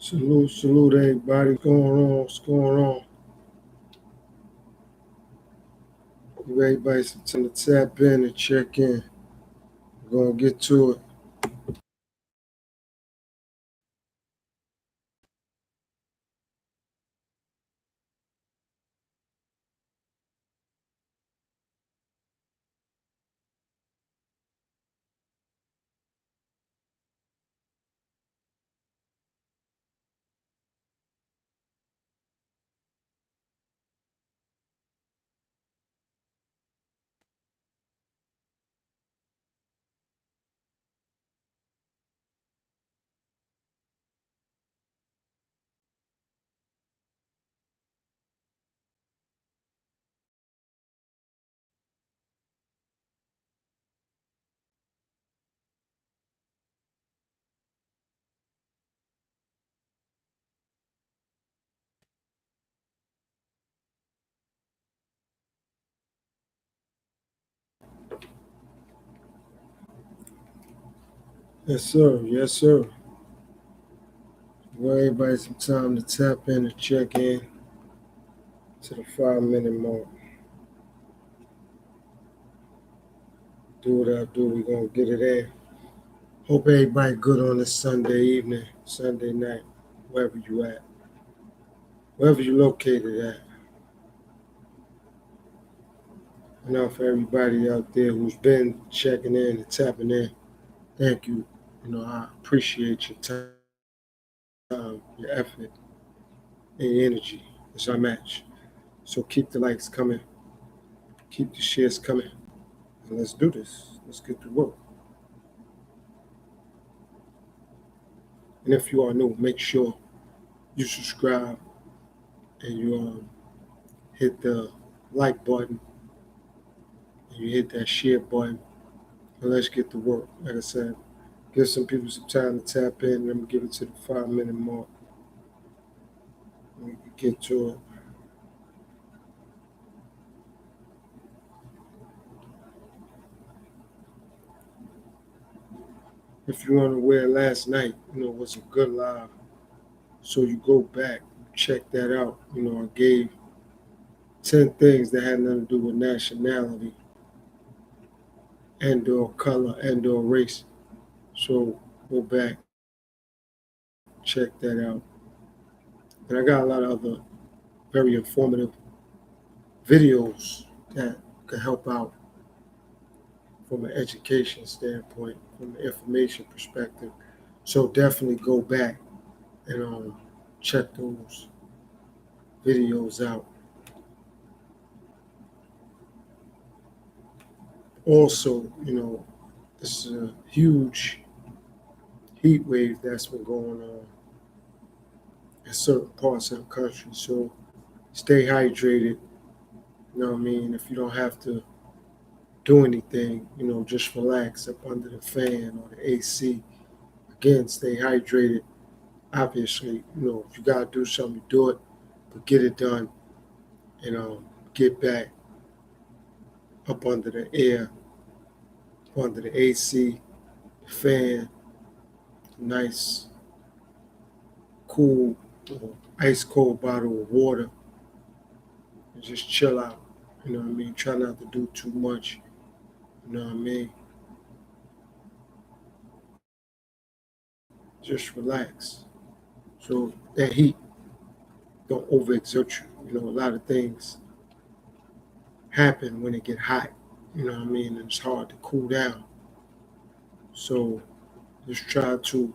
Salute everybody. What's going on? What's going on? Give everybody some time to tap in and check in. We're gonna get to it. Yes, sir. Yes, sir. Give everybody some time to tap in and check in to the 5 minute mark. Do what I do. We're gonna get it in. Hope everybody good on this Sunday evening, Sunday night, wherever you at, wherever you located at. You know, for everybody out there who's been checking in and tapping in, thank you. You know, I appreciate your time, your effort, and your energy. It's our match. So keep the likes coming, keep the shares coming, and let's do this. Let's get to work. And if you are new, make sure you subscribe and you hit the like button and you hit that share button, and let's get to work. Like I said, give some people some time to tap in. Let me give it to the 5 minute mark. We can get to it. If you weren't aware, last night, was a good live. So you go back, check that out. I gave 10 things that had nothing to do with nationality and or color and or race. So go back, check that out. And I got a lot of other very informative videos that could help out from an education standpoint, from an information perspective. So definitely go back and check those videos out. Also, this is a huge heat wave that's been going on in certain parts of the country. So stay hydrated. You know what I mean? If you don't have to do anything, just relax up under the fan or the AC. Again, stay hydrated. Obviously, if you gotta do something, do it, but get it done and get back up under the air, up under the AC, the fan, nice, cool, ice cold bottle of water, and just chill out. You know what I mean? Try not to do too much. You know what I mean? Just relax. So that heat don't overexert you. A lot of things happen when it get hot. You know what I mean? And it's hard to cool down. So just try to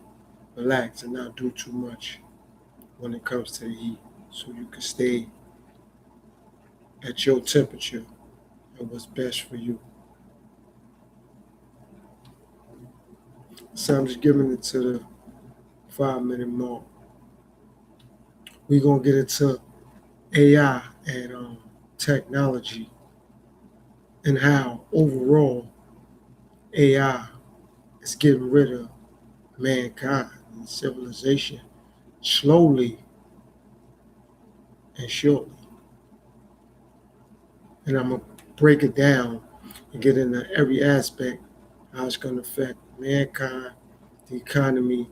relax and not do too much when it comes to the heat. So you can stay at your temperature and what's best for you. So I'm just giving it to the 5 minute mark. We're gonna get into AI and technology and how overall AI is getting rid of mankind and civilization slowly and surely. And I'm gonna break it down and get into every aspect how it's gonna affect mankind, the economy,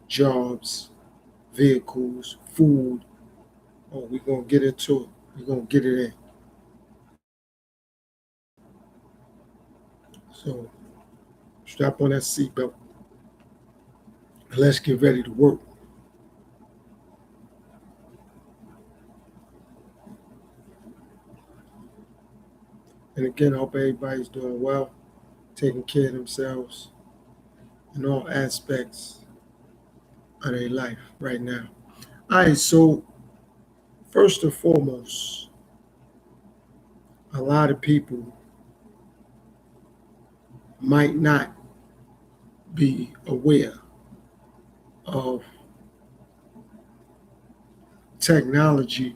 jobs, vehicles, food. Oh, we're gonna get into it. We're gonna get it in. So strap on that seatbelt and let's get ready to work. And again, I hope everybody's doing well, taking care of themselves in all aspects of their life right now. All right, so first and foremost, a lot of people might not be aware of technology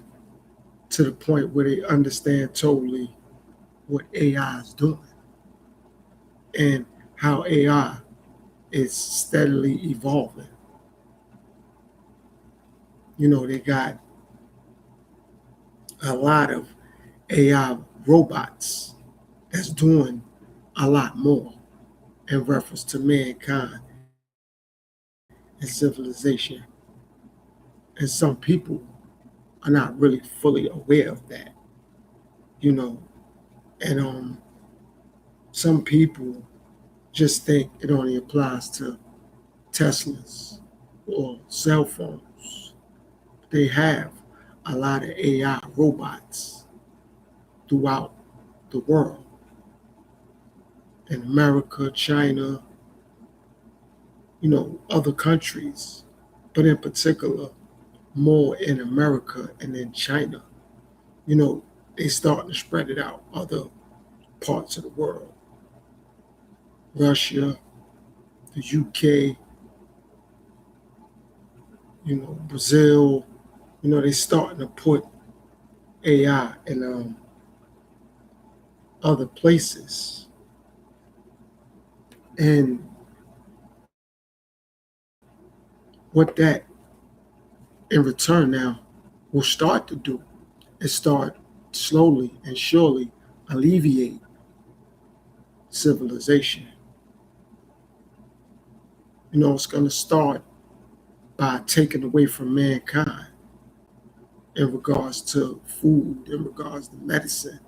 to the point where they understand totally what AI is doing and how AI is steadily evolving. You know, they got a lot of AI robots that's doing a lot more in reference to mankind and civilization. And some people are not really fully aware of that, you know. And some people just think it only applies to Teslas or cell phones. They have a lot of AI robots throughout the world, in America, China, you know, other countries, but in particular, more in America and in China. You know, they starting to spread it out other parts of the world. Russia, the UK, you know, Brazil, you know, they starting to put AI in other places. And what that in return now will start to do is start slowly and surely alleviate civilization. You know, it's going to start by taking away from mankind in regards to food, in regards to medicine,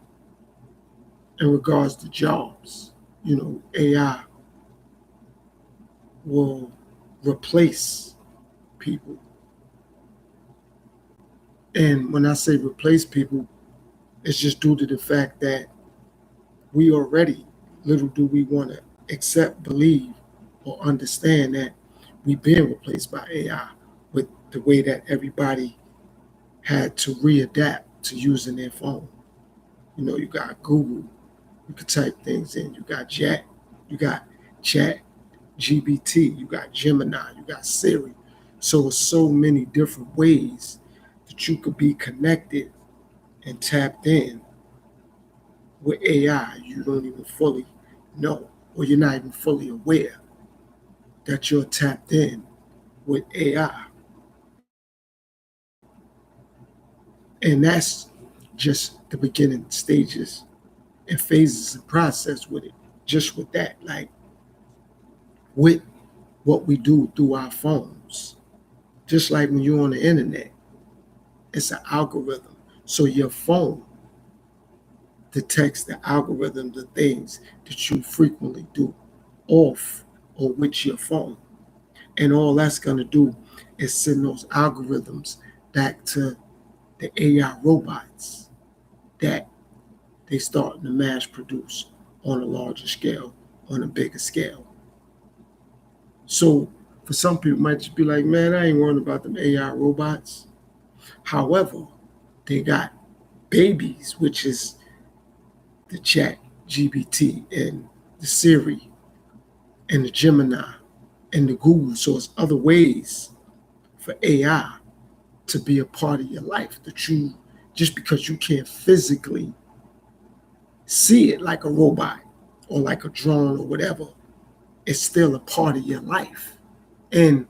in regards to jobs. You know, AI will replace people. And when I say replace people, it's just due to the fact that we already, little do we want to accept, believe, or understand that we've been replaced by AI with the way that everybody had to readapt to using their phone. You know, you got Google, you can type things in. You got Chat GBT, you got Gemini, you got Siri. So it's so many different ways that you could be connected and tapped in with AI. You don't even fully know, or you're not even fully aware that you're tapped in with AI. And that's just the beginning stages and phases and process with it. Just with that, like with what we do through our phones. Just like when you're on the internet, it's an algorithm. So your phone detects the algorithm, the things that you frequently do off or with your phone. And all that's going to do is send those algorithms back to the AI robots that they starting to mass produce on a larger scale, on a bigger scale. So for some people, it might just be like, man, I ain't worrying about them AI robots. However, they got babies, which is the Chat GBT and the Siri and the Gemini and the Google. So it's other ways for AI to be a part of your life that you, just because you can't physically see it like a robot or like a drone or whatever, it's still a part of your life. And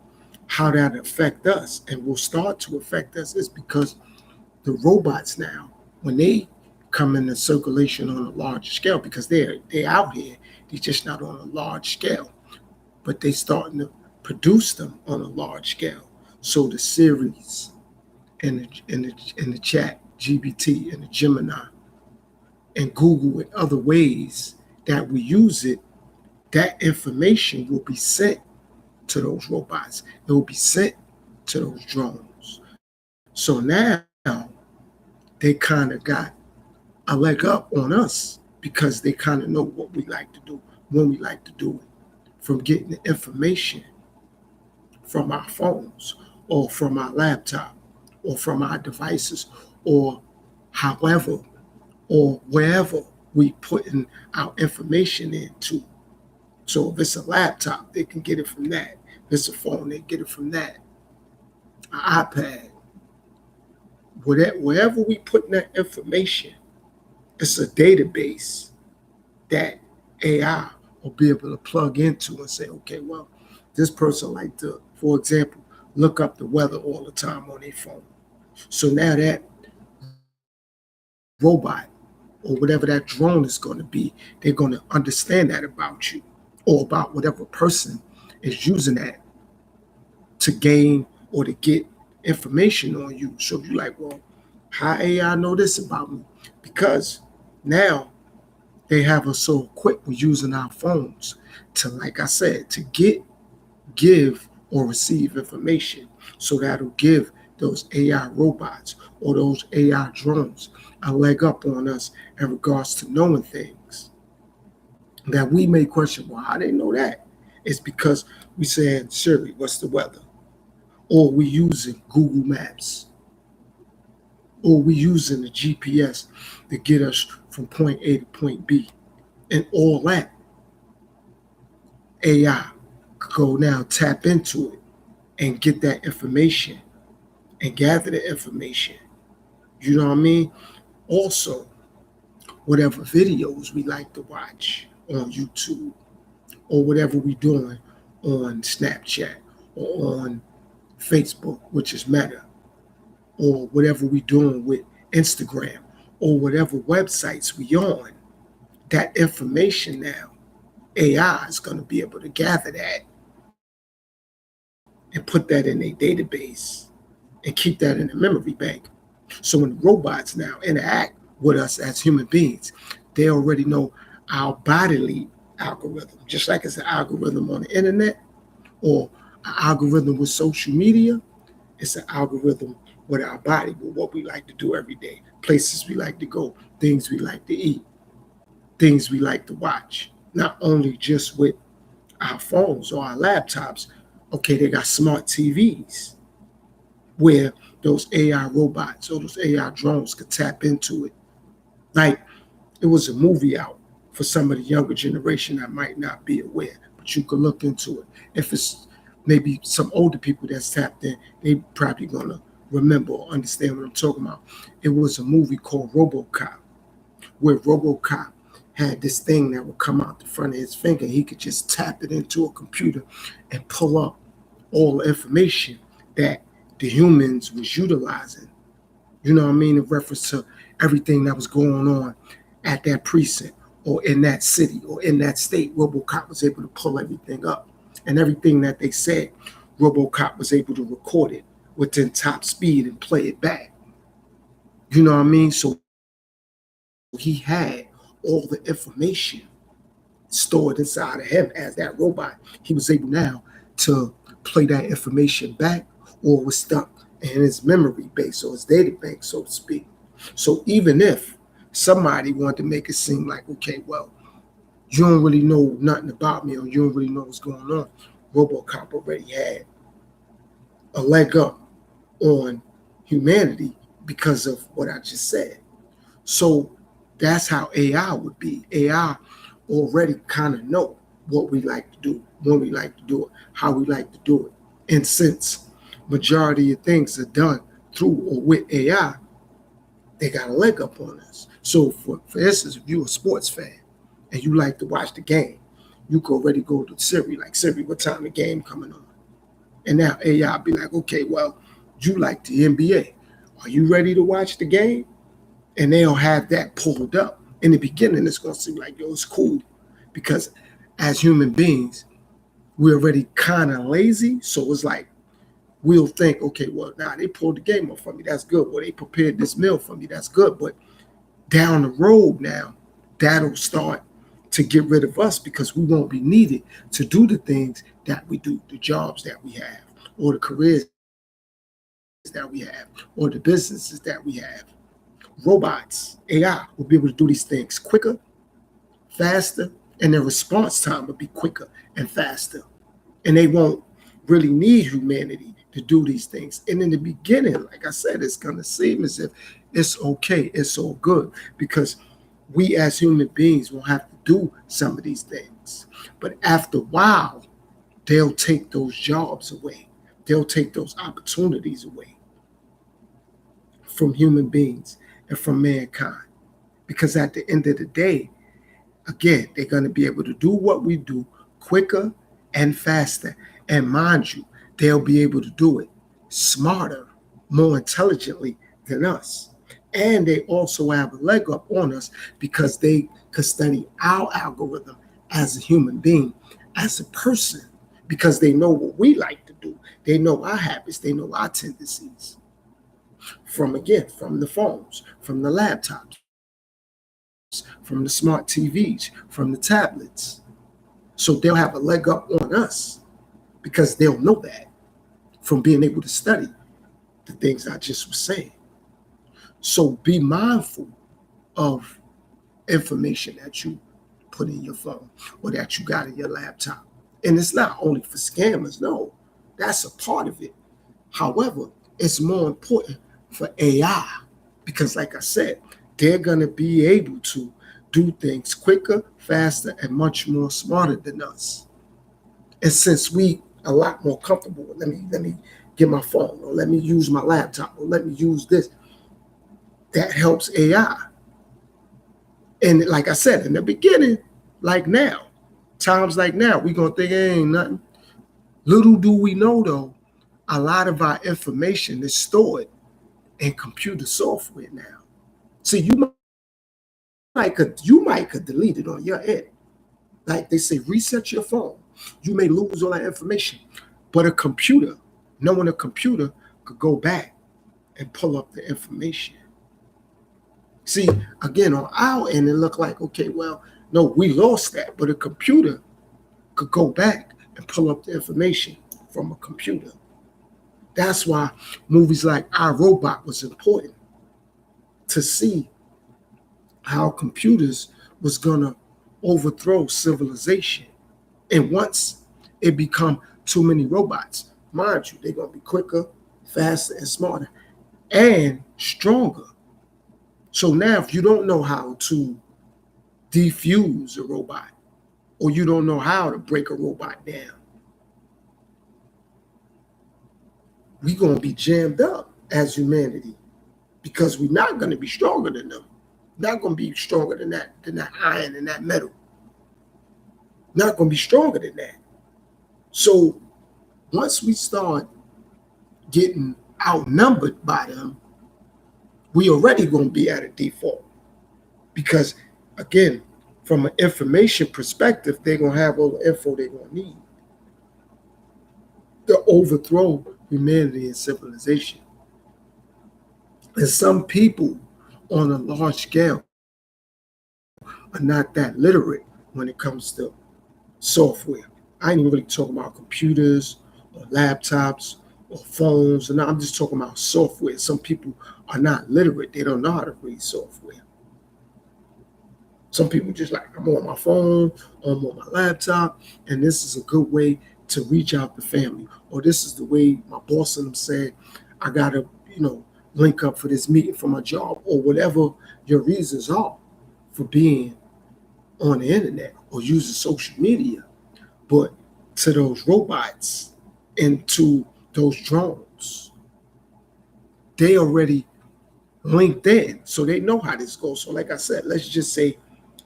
how that affect us and will start to affect us is because the robots now, when they come into circulation on a large scale, because they're out here, they're just not on a large scale, but they starting to produce them on a large scale. So the series and the chat, GBT and the Gemini and Google and other ways that we use it, that information will be sent to those robots. It will be sent to those drones. So now they kind of got a leg up on us because they kind of know what we like to do, when we like to do it, from getting the information from our phones or from our laptop or from our devices or however or wherever we putting our information into. So if it's a laptop, they can get it from that. If it's a phone, they get it from that. An iPad, wherever we put that information, it's a database that AI will be able to plug into and say, okay, well, this person like to, for example, look up the weather all the time on their phone. So now that robot or whatever that drone is going to be, they're going to understand that about you or about whatever person is using that to gain or to get information on you. So you're like, well, how AI know this about me? Because now they have us so equipped with using our phones to, like I said, to get, give, or receive information. So that'll give those AI robots or those AI drones a leg up on us in regards to knowing things that we may question. Well, how they know that? It's because we saying, Siri, what's the weather? Or we using Google Maps, or we using the GPS to get us from point A to point B. And all that AI could go now tap into it and get that information and gather the information. You know what I mean? Also, whatever videos we like to watch on YouTube or whatever we doing on Snapchat or on Facebook, which is Meta, or whatever we doing with Instagram or whatever websites we on, that information now, AI is going to be able to gather that and put that in a database and keep that in a memory bank. So when robots now interact with us as human beings, they already know our bodily algorithm, just like it's an algorithm on the internet or an algorithm with social media. It's an algorithm with our body, with what we like to do every day, places we like to go, things we like to eat, things we like to watch. Not only just with our phones or our laptops. Okay, they got smart TVs where those AI robots or those AI drones could tap into it. Like it was a movie out for some of the younger generation that might not be aware, but you could look into it. If it's maybe some older people that's tapped in, they probably gonna remember or understand what I'm talking about. It was a movie called RoboCop, where RoboCop had this thing that would come out the front of his finger. He could just tap it into a computer and pull up all the information that the humans was utilizing. You know what I mean? In reference to everything that was going on at that precinct or in that city or in that state. RoboCop was able to pull everything up. And everything that they said, RoboCop was able to record it within top speed and play it back. You know what I mean? So he had all the information stored inside of him as that robot. He was able now to play that information back, or was stuck in his memory base or his data bank, so to speak. So even if somebody wanted to make it seem like, okay, well, you don't really know nothing about me or you don't really know what's going on, RoboCop already had a leg up on humanity because of what I just said. So that's how AI would be. AI already kind of know what we like to do, when we like to do it, how we like to do it. And since majority of things are done through or with AI, they got a leg up on us. So for instance, if you're a sports fan and you like to watch the game, you can already go to Siri, like, Siri, what time the game coming on? And now AI be like, okay, well, you like the NBA. Are you ready to watch the game? And they'll have that pulled up. In the beginning, it's going to seem like, yo, it's cool. Because as human beings, we're already kind of lazy. So it's like, we'll think, okay, well, now they pulled the game up for me. That's good. Well, they prepared this meal for me. That's good. But down the road now, that'll start to get rid of us because we won't be needed to do the things that we do, the jobs that we have, or the careers that we have, or the businesses that we have. Robots, AI, will be able to do these things quicker, faster, and their response time will be quicker and faster. And they won't really need humanity to do these things. And in the beginning, like I said, it's going to seem as if it's okay, it's all good, because we as human beings will have to do some of these things. But after a while, they'll take those jobs away. They'll take those opportunities away from human beings and from mankind. Because at the end of the day, again, they're going to be able to do what we do quicker and faster. And mind you, they'll be able to do it smarter, more intelligently than us. And they also have a leg up on us because they could study our algorithm as a human being, as a person, because they know what we like to do. They know our habits. They know our tendencies. From the phones, from the laptops, from the smart TVs, from the tablets. So they'll have a leg up on us because they'll know that from being able to study the things I just was saying. So be mindful of information that you put in your phone or that you got in your laptop. And it's not only for scammers, no, that's a part of it. However, it's more important for AI because, like I said, they're going to be able to do things quicker, faster, and much more smarter than us. And since we a lot more comfortable, let me get my phone, or let me use my laptop, or let me use this, that helps AI. And like I said, in the beginning, like now, times like now, we're going to think it ain't nothing. Little do we know, though, a lot of our information is stored in computer software now. See, you might could delete it on your end. Like they say, reset your phone. You may lose all that information. But a computer, knowing a computer, could go back and pull up the information. See, again, on our end, it looked like, okay, well, no, we lost that. But a computer could go back and pull up the information from a computer. That's why movies like I, Robot was important, to see how computers was going to overthrow civilization. And once it become too many robots, mind you, they're going to be quicker, faster, and smarter, and stronger. So now if you don't know how to defuse a robot, or you don't know how to break a robot down, we're going to be jammed up as humanity because we're not going to be stronger than them. Not going to be stronger than that iron and that metal. Not going to be stronger than that. So once we start getting outnumbered by them, we already going to be at a default. Because, again, from an information perspective, they're going to have all the info they're going to need to overthrow humanity and civilization. And some people on a large scale are not that literate when it comes to software. I ain't even really talking about computers or laptops or phones, and I'm just talking about software. Some people are not literate. They don't know how to read software. Some people just like, I'm on my phone, I'm on my laptop, and this is a good way to reach out to family. Or this is the way my boss and them said, I got to, link up for this meeting for my job, or whatever your reasons are for being on the internet or using social media. But to those robots and to those drones, they already linked in, so they know how this goes. So like I said, let's just say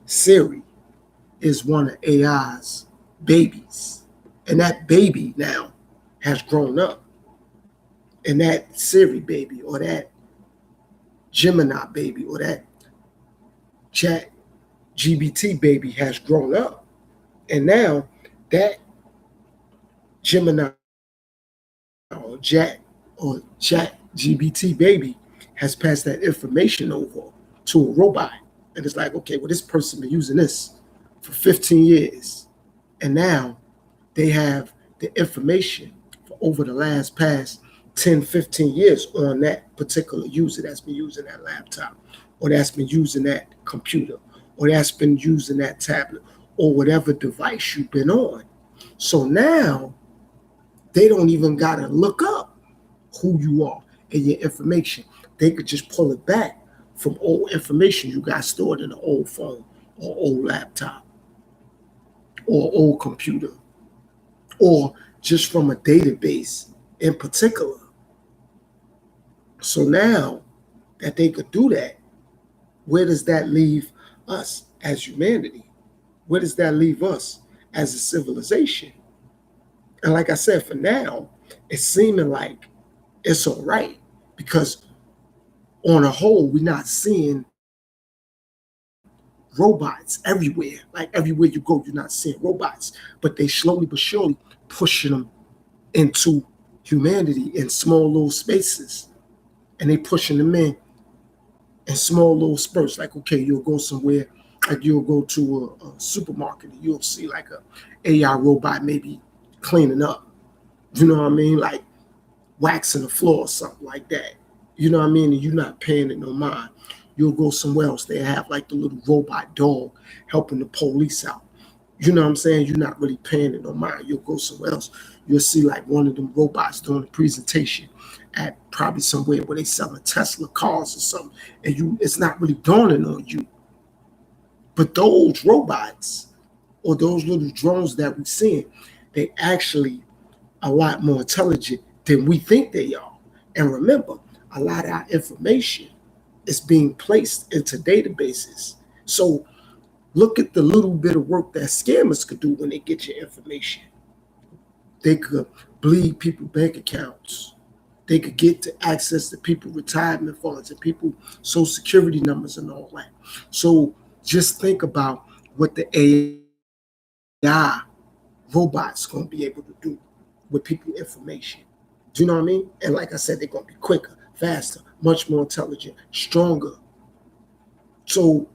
Siri is one of AI's babies, and that baby now has grown up. And that Siri baby, or that Gemini baby, or that Chat GBT baby has grown up. And now that Gemini or Chat GBT baby has passed that information over to a robot. And it's like, okay, well, this person been using this for 15 years. And now they have the information for over the last past 10, 15 years on that particular user that's been using that laptop, or that's been using that computer, or that's been using that tablet, or whatever device you've been on. So now they don't even got to look up who you are and your information. They could just pull it back from old information you got stored in an old phone or old laptop or old computer, or just from a database in particular. So now that they could do that, where does that leave us as humanity? Where does that leave us as a civilization? And like I said, for now, it's seeming like it's all right, because on a whole, we're not seeing robots everywhere. Like everywhere you go, you're not seeing robots, but they slowly but surely pushing them into humanity in small little spaces, and they pushing them in small little spurts. Like, okay, you'll go somewhere, like you'll go to a supermarket, and you'll see like a AI robot maybe cleaning up. You know what I mean? Like waxing the floor or something like that. You know what I mean? And you're not paying it no mind. You'll go somewhere else. They have like the little robot dog helping the police out. You know what I'm saying? You're not really paying it no mind. You'll go somewhere else. You'll see like one of them robots doing a presentation at probably somewhere where they selling Tesla cars or something. And it's not really dawning on you. But those robots or those little drones that we're seeing, they actually a lot more intelligent than we think they are. And remember, a lot of our information is being placed into databases. So look at the little bit of work that scammers could do when they get your information. They could bleed people's bank accounts. They could get to access to people's retirement funds and people's social security numbers and all that. So just think about what the AI robots going to be able to do with people's information. Do you know what I mean? And like I said, they're going to be quicker, faster, much more intelligent, stronger. So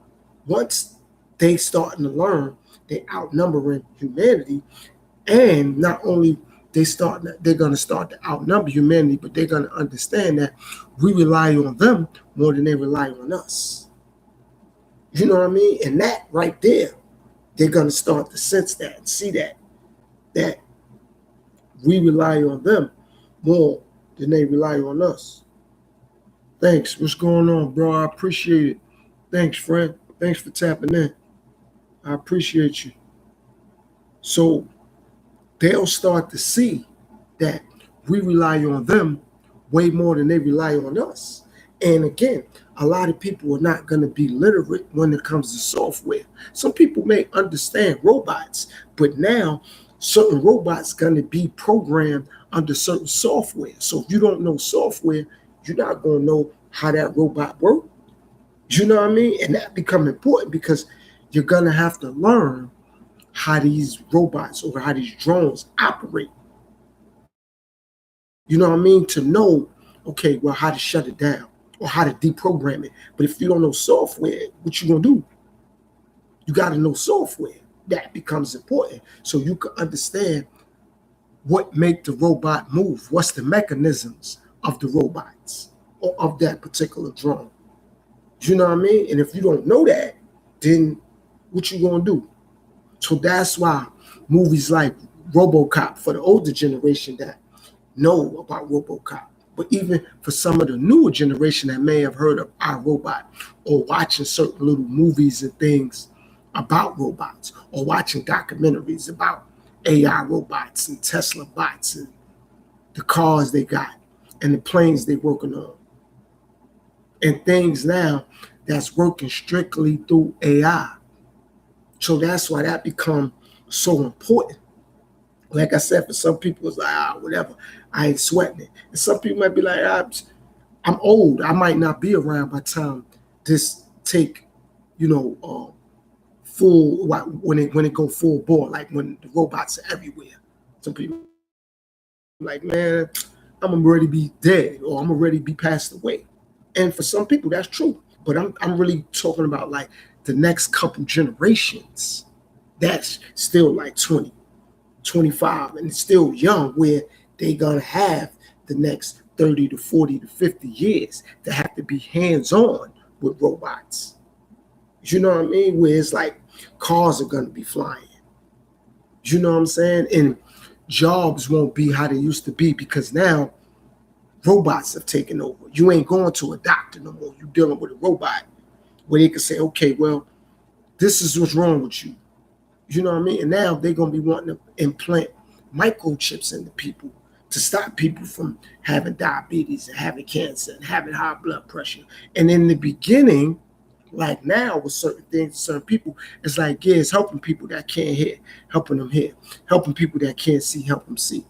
once they starting to learn, they outnumbering humanity, and not only they're going to start to outnumber humanity, but they're going to understand that we rely on them more than they rely on us. You know what I mean? And that right there, they're going to start to sense that and see that we rely on them more than they rely on us. Thanks. What's going on, bro? I appreciate it. Thanks, friend. Thanks for tapping in. I appreciate you. So they'll start to see that we rely on them way more than they rely on us. And again, a lot of people are not going to be literate when it comes to software. Some people may understand robots, but now certain robots going to be programmed under certain software. So if you don't know software, you're not going to know how that robot works. You know what I mean? And that become important because you're going to have to learn how these robots or how these drones operate. You know what I mean? To know, okay, well, how to shut it down or how to deprogram it. But if you don't know software, what you going to do? You got to know software. That becomes important so you can understand what make the robot move. What's the mechanisms of the robots or of that particular drone? You know what I mean? And if you don't know that, then what you gonna do? So that's why movies like RoboCop, for the older generation that know about RoboCop, but even for some of the newer generation that may have heard of iRobot or watching certain little movies and things about robots or watching documentaries about AI robots and Tesla bots and the cars they got and the planes they're working on and things now that's working strictly through AI. So that's why that becomes so important. Like I said, for some people, it's like, whatever, I ain't sweating it. And some people might be like, I'm old. I might not be around by the time this take, full, when it go full bore, like when the robots are everywhere. Some people like, man, I'm already be dead or I'm already be passed away. And for some people, that's true. But I'm really talking about like the next couple generations. That's still like 20, 25, and still young, where they gonna have the next 30 to 40 to 50 years to have to be hands-on with robots. You know what I mean? Where it's like cars are gonna be flying. You know what I'm saying? And jobs won't be how they used to be because now robots have taken over. You ain't going to a doctor no more. You're dealing with a robot where they can say, okay, well, this is what's wrong with you. You know what I mean? And now they're going to be wanting to implant microchips into people to stop people from having diabetes and having cancer and having high blood pressure. And in the beginning, like now with certain things, certain people, it's like, yeah, it's helping people that can't hear, helping them hear, helping people that can't see, help them see.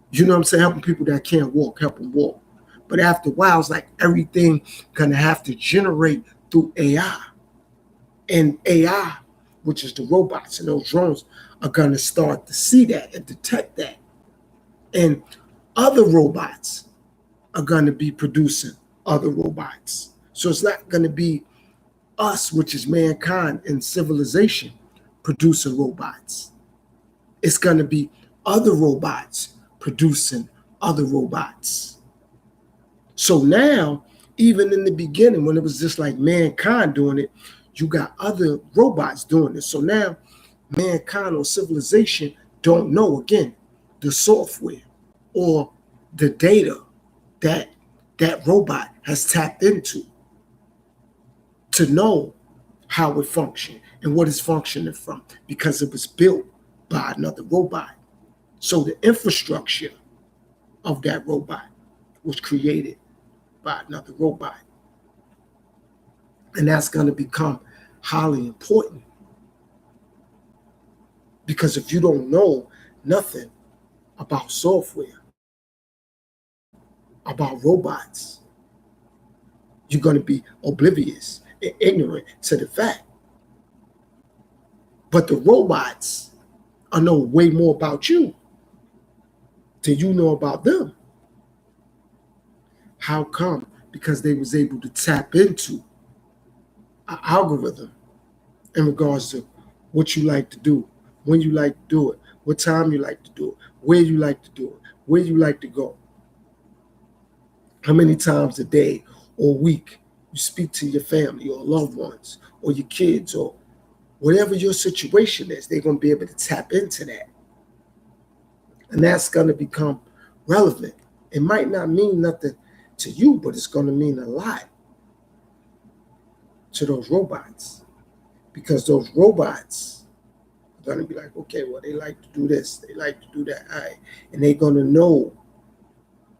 You know what I'm saying? Helping people that can't walk, help them walk. But after a while, it's like everything gonna have to generate through AI. And AI, which is the robots and those drones, are gonna start to see that and detect that. And other robots are gonna be producing other robots. So it's not gonna be us, which is mankind and civilization, producing robots. It's gonna be other robots producing other robots. So now, even in the beginning, when it was just like mankind doing it, you got other robots doing it. So now, mankind or civilization don't know, again, the software or the data that that robot has tapped into to know how it functions and what it's functioning from because it was built by another robot. So the infrastructure of that robot was created by another robot. And that's going to become highly important. Because if you don't know nothing about software, about robots, you're going to be oblivious and ignorant to the fact. But the robots know way more about you than you know about them. How come? Because they was able to tap into an algorithm in regards to what you like to do, when you like to do it, what time you like to do it, where you like to do it, where you like to go, how many times a day or week you speak to your family or loved ones or your kids or whatever your situation is. They're going to be able to tap into that. And that's going to become relevant. It might not mean nothing to you, but it's going to mean a lot to those robots, because those robots are going to be like, okay, well, they like to do this, they like to do that, all right. And they're going to know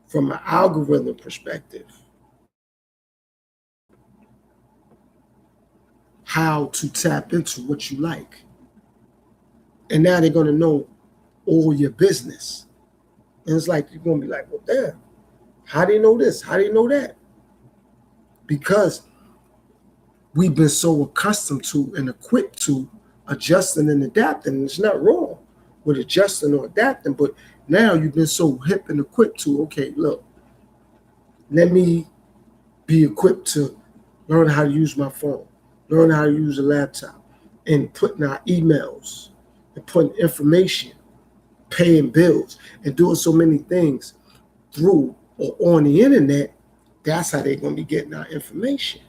from an algorithm perspective how to tap into what you like. And now they're going to know all your business. And it's like, you're going to be like, well, damn, how do you know this? How do you know that? Because we've been so accustomed to and equipped to adjusting and adapting. And it's not wrong with adjusting or adapting, but now you've been so hip and equipped to, okay, look, let me be equipped to learn how to use my phone, learn how to use a laptop, and putting out emails and putting information, paying bills, and doing so many things through or on the internet. That's how they're going to be getting our information.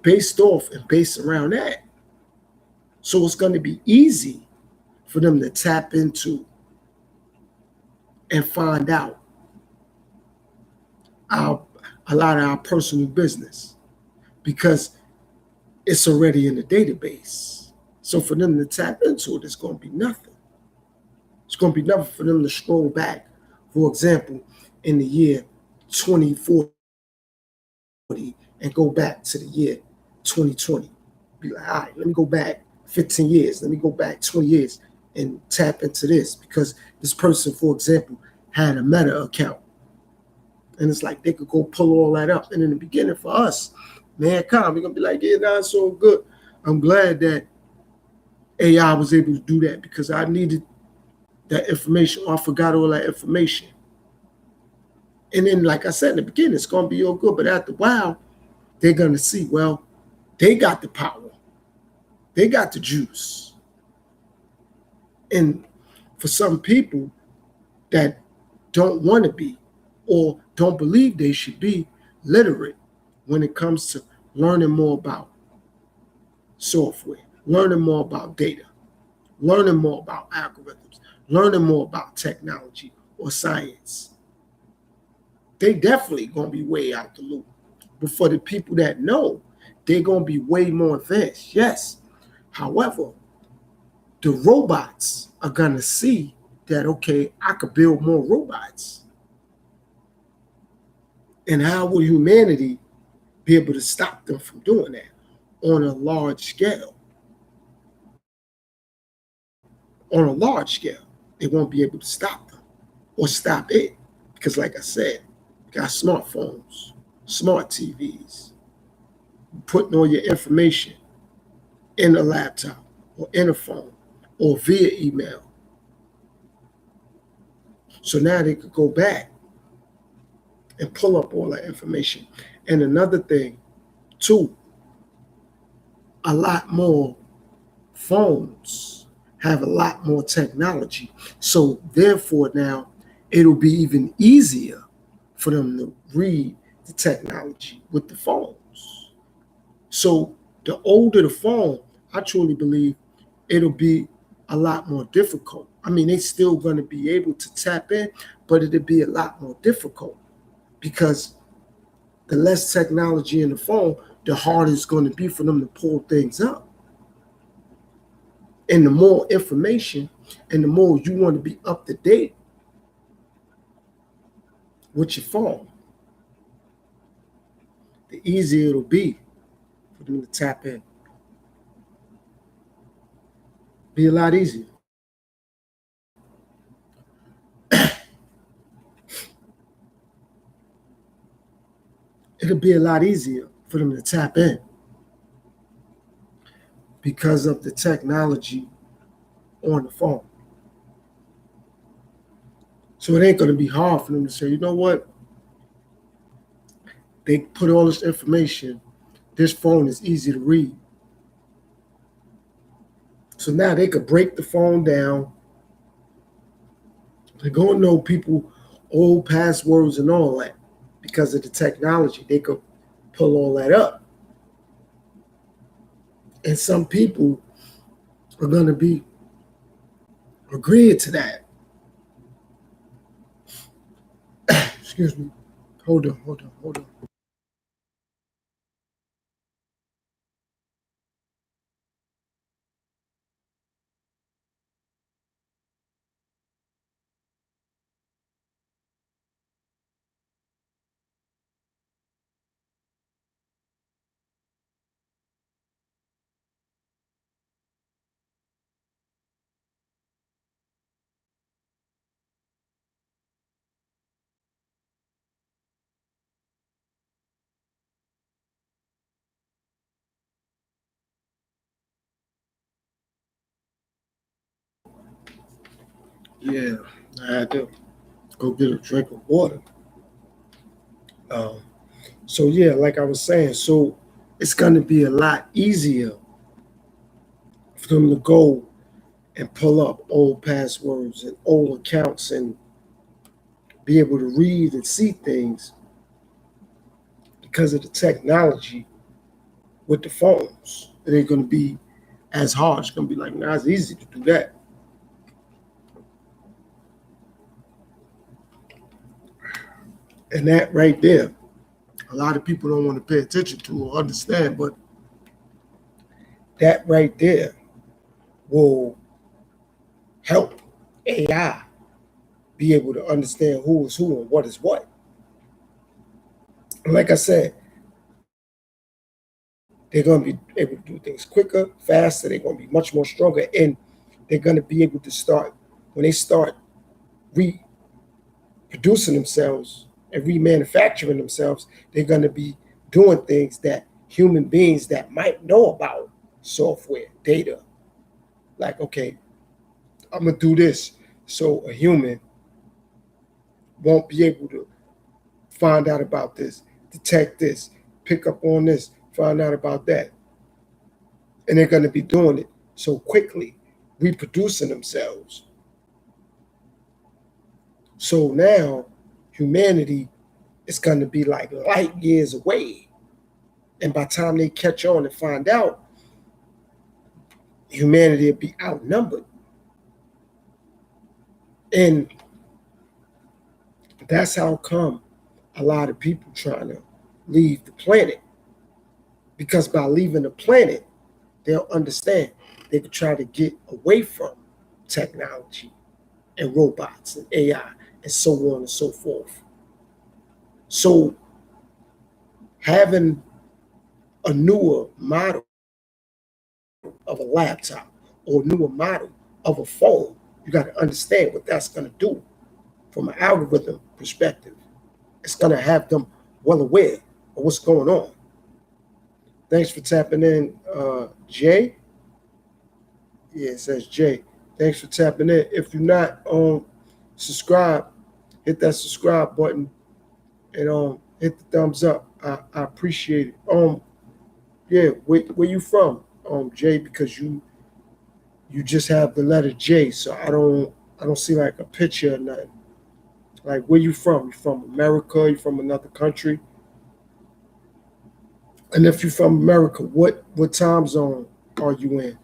Based off and based around that. So it's going to be easy for them to tap into and find out a lot of our personal business, because it's already in the database. So for them to tap into it, it's going to be nothing. It's going to be nothing for them to scroll back, for example, in the year 2040 and go back to the year 2020. Be like, all right, let me go back 15 years. Let me go back 20 years and tap into this, because this person, for example, had a Meta account. And it's like they could go pull all that up. And in the beginning for us, mankind, we're going to be like, yeah, that's so good. I'm glad that AI was able to do that, because I needed that information, or I forgot all that information. And then, like I said in the beginning, it's going to be all good. But after a while, they're going to see, well, they got the power. They got the juice. And for some people that don't want to be or don't believe they should be literate when it comes to learning more about software, learning more about data, learning more about algorithms, learning more about technology or science, they definitely going to be way out the loop. But for the people that know, they're going to be way more advanced. Yes. However, the robots are going to see that, okay, I could build more robots. And how will humanity be able to stop them from doing that on a large scale? On a large scale, they won't be able to stop them or stop it. Because like I said, you got smartphones, smart TVs, putting all your information in a laptop or in a phone or via email. So now they could go back and pull up all that information. And another thing, too, a lot more phones have a lot more technology. So therefore now it'll be even easier for them to read the technology with the phones. So the older the phone, I truly believe it'll be a lot more difficult. I mean, they're still going to be able to tap in, but it'll be a lot more difficult because the less technology in the phone, the harder it's going to be for them to pull things up. And the more information and the more you want to be up to date with your phone, the easier it'll be for them to tap in. Be a lot easier. It'll be a lot easier for them to tap in because of the technology on the phone. So it ain't going to be hard for them to say, you know what? They put all this information. This phone is easy to read. So now they could break the phone down. They're going to know people old passwords and all that because of the technology. They could pull all that up. And some people are going to be agreeing to that. Excuse me. Hold on. Yeah, I had to go get a drink of water. Um, so yeah, like I was saying, so it's going to be a lot easier for them to go and pull up old passwords and old accounts and be able to read and see things because of the technology with the phones. It ain't going to be as hard. It's going to be like, nah, it's easy to do that. And that right there, a lot of people don't want to pay attention to or understand, but that right there will help AI be able to understand who is who and what is what. And like I said, they're going to be able to do things quicker, faster. They're going to be much more stronger, and they're going to be able to start when they start reproducing themselves and remanufacturing themselves. They're going to be doing things that human beings that might know about software, data, like, okay, I'm gonna do this. So a human won't be able to find out about this, detect this, pick up on this, find out about that. And they're going to be doing it so quickly, reproducing themselves. So now humanity is going to be like light years away. And by the time they catch on and find out, humanity will be outnumbered. And that's how come a lot of people trying to leave the planet. Because by leaving the planet, they'll understand they could try to get away from technology and robots and AI and so on and so forth. So having a newer model of a laptop or a newer model of a phone, you got to understand what that's going to do from an algorithm perspective. It's going to have them well aware of what's going on. Thanks for tapping in, Jay. Yeah, it says Jay. Thanks for tapping in. If you're not subscribe, hit that subscribe button and hit the thumbs up. I appreciate it. Yeah, where you from, Jay? Because you just have the letter J, so I don't see like a picture or nothing. Like, where you from? You from America? You from another country? And if you're from America, what time zone are you in?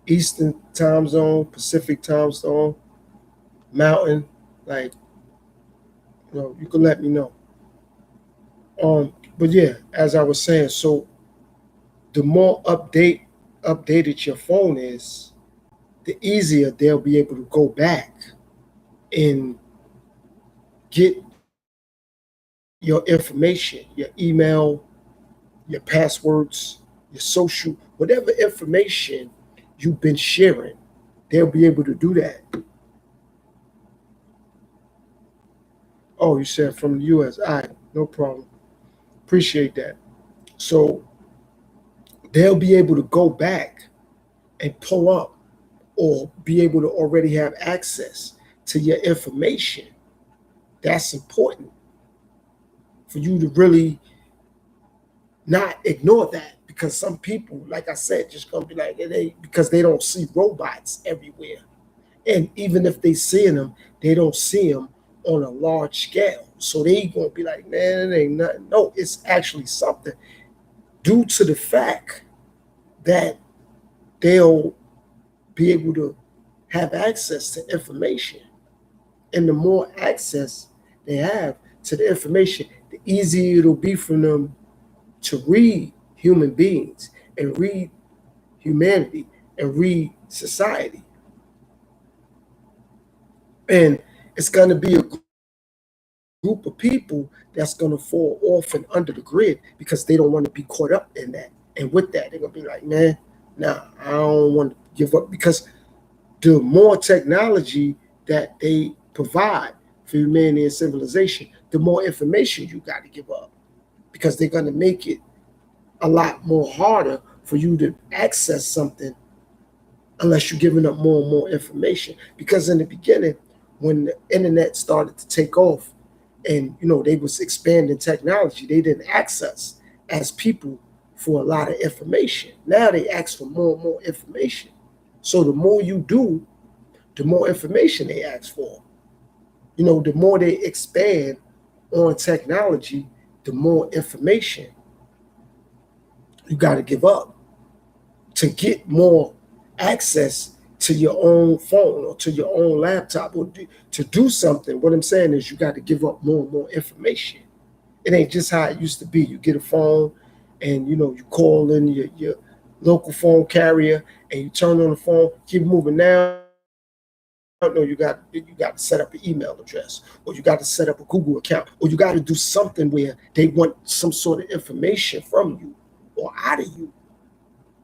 Eastern time zone, Pacific time zone, Mountain? Like, you can let me know. But yeah, as I was saying, so the more updated your phone is, the easier they'll be able to go back and get your information, your email, your passwords, your social, whatever information you've been sharing, they'll be able to do that. Oh, you said from the US. All right, no problem. Appreciate that. So they'll be able to go back and pull up or be able to already have access to your information. That's important for you to really not ignore that, because some people, like I said, just gonna be like, because they don't see robots everywhere. And even if they see them, they don't see them on a large scale. So they gonna be like, man, it ain't nothing. No, it's actually something, due to the fact that they'll be able to have access to information. And the more access they have to the information, the easier it'll be for them to read human beings and read humanity and read society. And it's going to be a group of people that's going to fall off and under the grid because they don't want to be caught up in that. And with that, they're going to be like, man, nah, I don't want to give up, because the more technology that they provide for humanity and civilization, the more information you got to give up, because they're going to make it a lot more harder for you to access something unless you're giving up more and more information. Because in the beginning, when the internet started to take off and they was expanding technology, they didn't access as people for a lot of information. Now they ask for more and more information. So the more you do, the more information they ask for. The more they expand on technology, the more information you got to give up to get more access to your own phone or to your own laptop, or to do something. What I'm saying is, you got to give up more and more information. It ain't just how it used to be. You get a phone and you call in your local phone carrier and you turn on the phone, keep moving. Now, no, you got to set up an email address, or you got to set up a Google account, or you got to do something where they want some sort of information from you or out of you.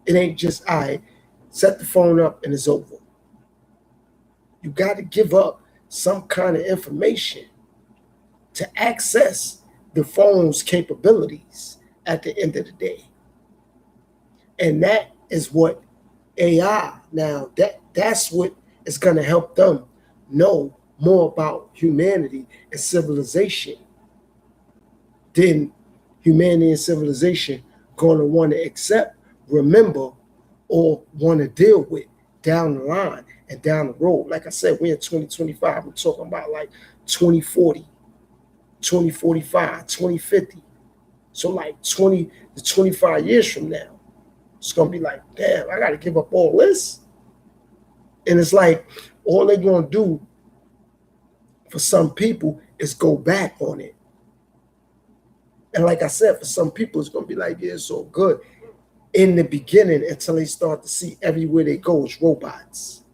It ain't just, I set the phone up and it's over. You got to give up some kind of information to access the phone's capabilities at the end of the day. And that is what AI, now that's what is going to help them know more about humanity and civilization than humanity and civilization going to want to accept, remember, or want to deal with down the line and down the road. Like I said, we're in 2025. We're talking about like 2040, 2045, 2050. So like 20 to 25 years from now, it's going to be like, damn, I got to give up all this. And it's like all they're going to do for some people is go back on it. And like I said, for some people, it's going to be like, yeah, it's so good in the beginning until they start to see everywhere they go is robots.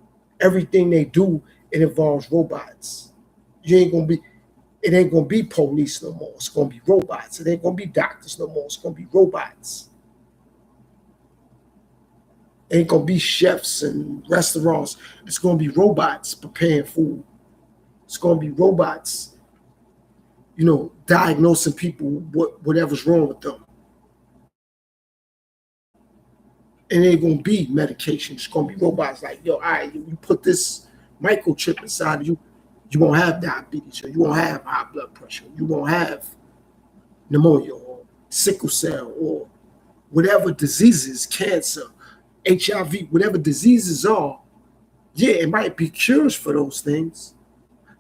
Everything they do, it involves robots. You ain't going to be, it ain't going to be police no more. It's going to be robots. It ain't going to be doctors no more. It's going to be robots. It ain't going to be chefs and restaurants. It's going to be robots preparing food. It's going to be robots, diagnosing people whatever's wrong with them. And it ain't going to be medication. It's going to be robots like, yo, all right, you put this microchip inside of you, you won't have diabetes, or you won't have high blood pressure, you won't have pneumonia or sickle cell or whatever diseases, cancer, HIV, whatever diseases are. Yeah, it might be cures for those things.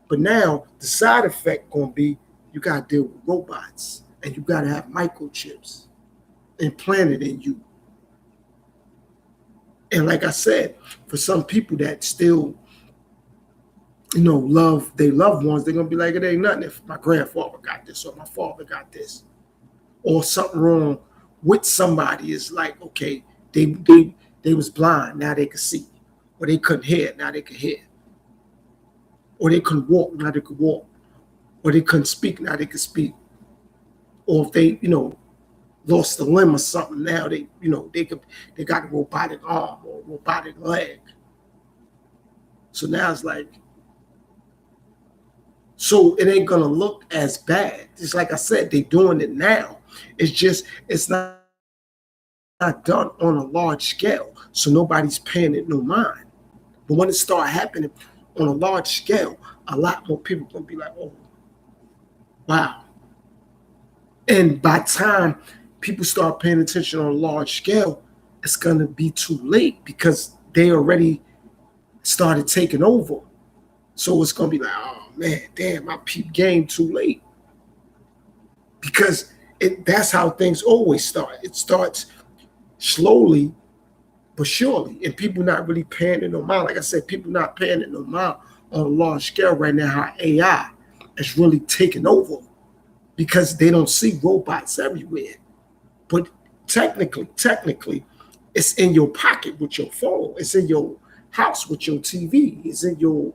But now the side effect going to be you got to deal with robots and you got to have microchips implanted in you. And like I said, for some people that still, love their loved ones, they're going to be like, it ain't nothing if my grandfather got this or my father got this. Or something wrong with somebody is like, okay, they was blind, now they can see. Or they couldn't hear, now they can hear. Or they couldn't walk, now they could walk. Or they couldn't speak, now they could speak. Or if they, lost a limb or something, now they got a robotic arm or a robotic leg. So now it's like, so it ain't gonna look as bad. Just like I said, they doing it now. It's not done on a large scale, so nobody's paying it no mind. But when it start happening on a large scale, a lot more people gonna be like, oh, wow. And by the time people start paying attention on a large scale, it's gonna be too late because they already started taking over. So it's gonna be like, oh man, damn, I peeped game too late. Because that's how things always start. It starts slowly but surely, and people not really paying it no mind. Like I said, people not paying it no mind on a large scale right now, how AI is really taking over because they don't see robots everywhere. But technically, it's in your pocket with your phone. It's in your house with your TV. It's in your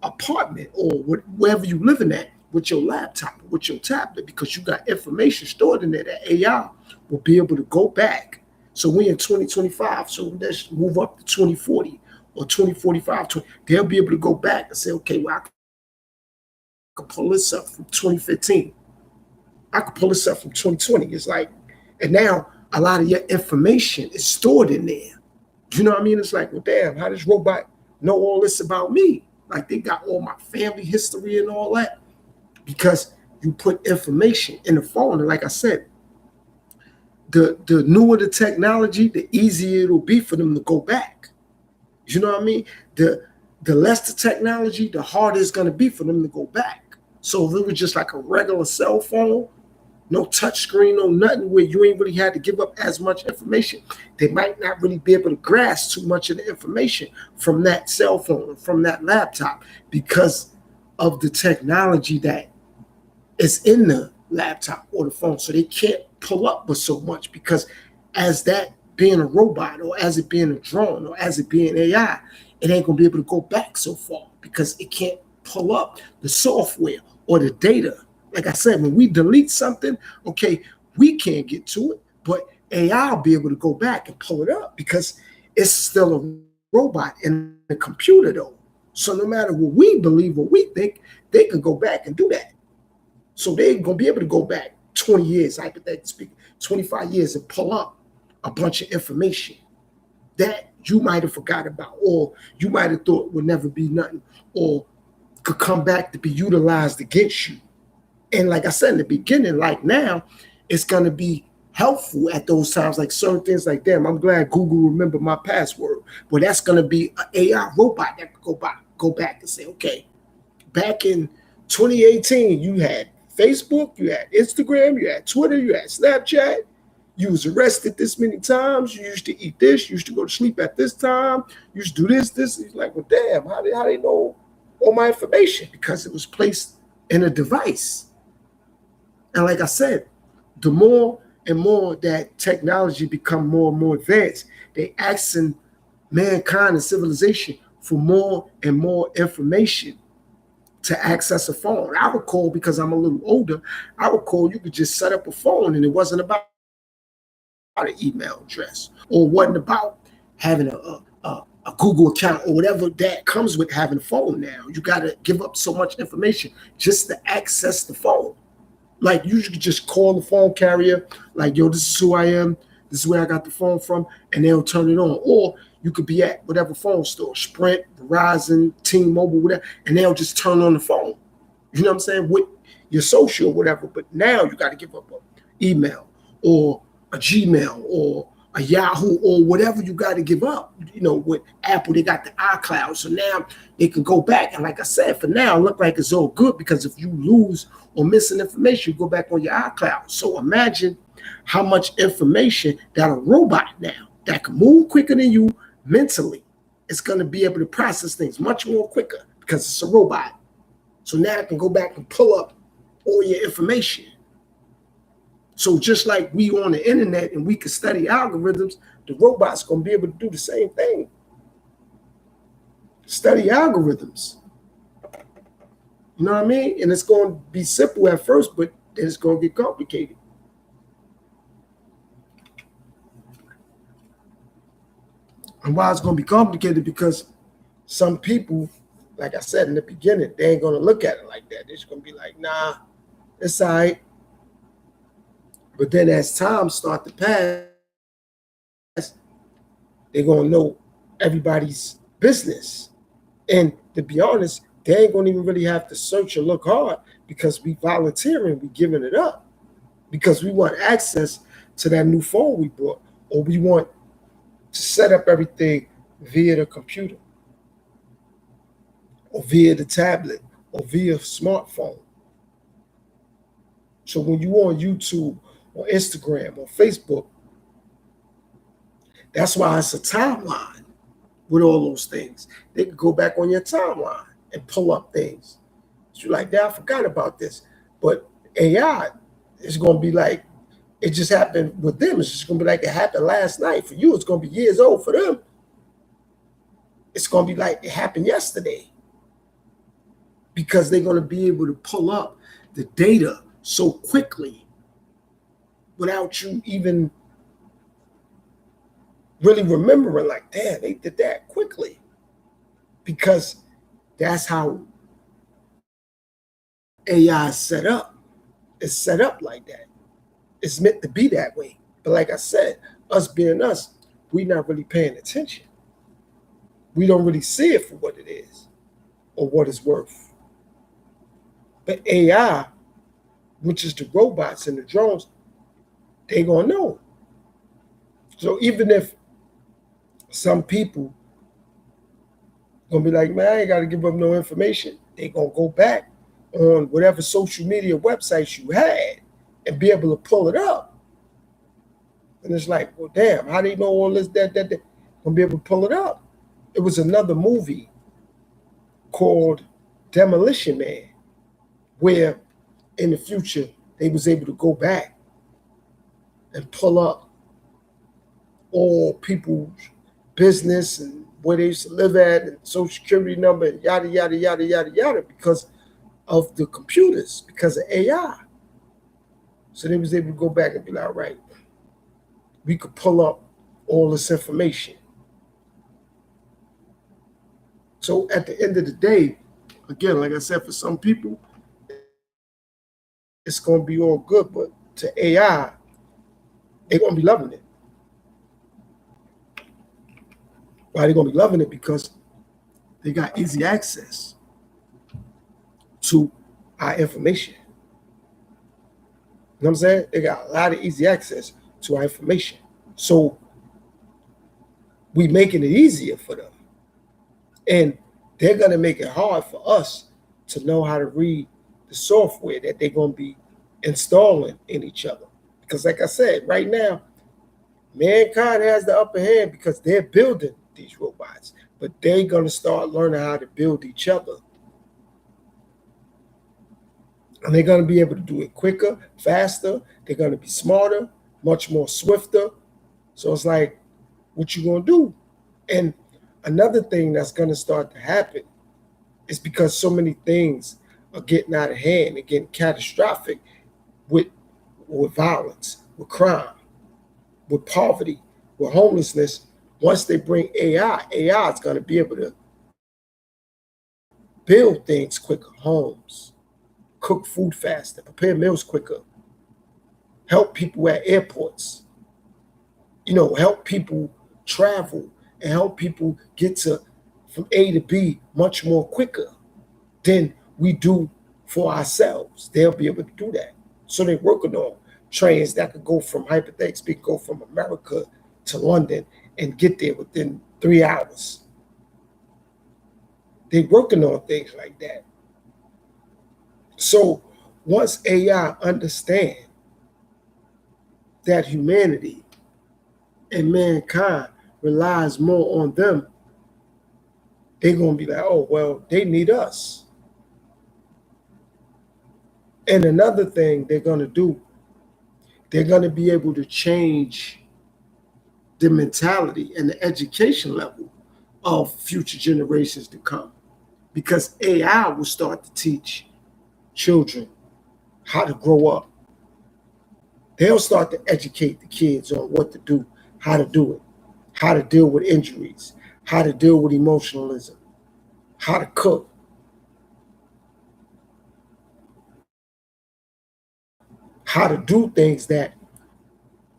apartment or wherever you living at with your laptop, with your tablet, because you got information stored in there that AI will be able to go back. So we're in 2025, so let's move up to 2040 or 2045. They'll be able to go back and say, okay, well, I can pull this up from 2015. I could pull this up from 2020. It's like, and now a lot of your information is stored in there. You know what I mean? It's like, well, damn, how does robot know all this about me? Like they got all my family history and all that because you put information in the phone. And like I said, the newer the technology, the easier it'll be for them to go back. You know what I mean? The less the technology, the harder it's going to be for them to go back. So if it was just like a regular cell phone, no touch screen, no nothing where you ain't really had to give up as much information, they might not really be able to grasp too much of the information from that cell phone or from that laptop because of the technology that is in the laptop or the phone. So they can't pull up with so much because as that being a robot or as it being a drone or as it being AI, it ain't going to be able to go back so far because it can't pull up the software or the data. Like I said, when we delete something, okay, we can't get to it, but AI will be able to go back and pull it up because it's still a robot in the computer though. So no matter what we believe or we think, they can go back and do that. So they're going to be able to go back 20 years, hypothetically speaking, 25 years and pull up a bunch of information that you might have forgot about or you might have thought would never be nothing or could come back to be utilized against you. And like I said in the beginning, like now, it's going to be helpful at those times, like certain things like, damn, I'm glad Google remembered my password. But that's going to be an AI robot that could go back and say, okay, back in 2018, you had Facebook, you had Instagram, you had Twitter, you had Snapchat. You was arrested this many times. You used to eat this. You used to go to sleep at this time. You used to do this, this. He's like, well, damn, how they know all my information? Because it was placed in a device. And like I said, the more and more that technology become more and more advanced, they asking mankind and civilization for more and more information to access a phone. I recall, because I'm a little older, I recall you could just set up a phone and it wasn't about an email address or wasn't about having a Google account or whatever that comes with having a phone now. You got to give up so much information just to access the phone. Like you could just call the phone carrier, like, yo, this is who I am. This is where I got the phone from, and they'll turn it on. Or you could be at whatever phone store, Sprint, Verizon, T-Mobile, whatever, and they'll just turn on the phone. You know what I'm saying? With your social or whatever. But now you got to give up an email or a Gmail or a Yahoo or whatever you got to give up. You know, with Apple, they got the iCloud. So now they can go back. And like I said, for now, it look like it's all good because if you lose or missing information, you go back on your iCloud. So imagine how much information that a robot now that can move quicker than you mentally is going to be able to process things much more quicker because it's a robot. So now it can go back and pull up all your information. So just like we on the internet and we can study algorithms, the robot's going to be able to do the same thing. Study algorithms. You know what I mean? And it's going to be simple at first, but then it's going to get complicated. And why it's going to be complicated? Because some people, like I said in the beginning, they ain't going to look at it like that. They're just going to be like, nah, it's all right. But then as time start to pass, they're going to know everybody's business. And to be honest, they ain't going to even really have to search or look hard because we volunteering, we giving it up because we want access to that new phone we bought, or we want to set up everything via the computer or via the tablet or via smartphone. So when you on YouTube or Instagram or Facebook, that's why it's a timeline with all those things. They can go back on your timeline and pull up things. So you're like, I forgot about this. But AI is going to be like, it just happened with them. It's just going to be like it happened last night. For you, it's going to be years old. For them, it's going to be like it happened yesterday. Because they're going to be able to pull up the data so quickly without you even really remembering, like, damn, they did that quickly. Because that's how AI is set up. It's set up like that. It's meant to be that way. But like I said, us being us, we're not really paying attention. We don't really see it for what it is or what it's worth. But AI, which is the robots and the drones, they gonna know. So even if some people gonna be like, man, I ain't gotta give up no information, they gonna go back on whatever social media websites you had and be able to pull it up. And it's like, well, damn, how do you know all this, that? Gonna be able to pull it up. It was another movie called Demolition Man, where in the future they was able to go back and pull up all people's business and where they used to live at and social security number and yada, yada, yada, yada, yada, because of the computers, because of AI. So they was able to go back and be like, all right, we could pull up all this information. So at the end of the day, again, like I said, for some people, it's going to be all good, but to AI, they're going to be loving it. Why they're going to be loving it? Because they got easy access. to our information. You know what I'm saying? They got a lot of easy access to our information. So we making it easier for them. And they're going to make it hard for us to know how to read the software that they're going to be installing in each other. Because like I said, right now, mankind has the upper hand because they're building these robots. But they're going to start learning how to build each other. And they're going to be able to do it quicker, faster. They're going to be smarter, much more swifter. So it's like, what you going to do? And another thing that's going to start to happen is because so many things are getting out of hand and getting catastrophic with violence, with crime, with poverty, with homelessness. Once they bring AI is going to be able to build things quicker, homes, cook food faster, prepare meals quicker, help people at airports, help people travel and help people get to from A to B much more quicker than we do for ourselves. They'll be able to do that. So they're working on trains that could go from, hypothetically, go from America to London and get there within 3 hours. They're working on things like that. So once AI understand that humanity and mankind relies more on them, they're going to be like, oh, well, they need us. And another thing they're going to do, they're going to be able to change the mentality and the education level of future generations to come. Because AI will start to teach children how to grow up. They'll start to educate the kids on what to do, how to do it, how to deal with injuries, how to deal with emotionalism, how to cook, how to do things that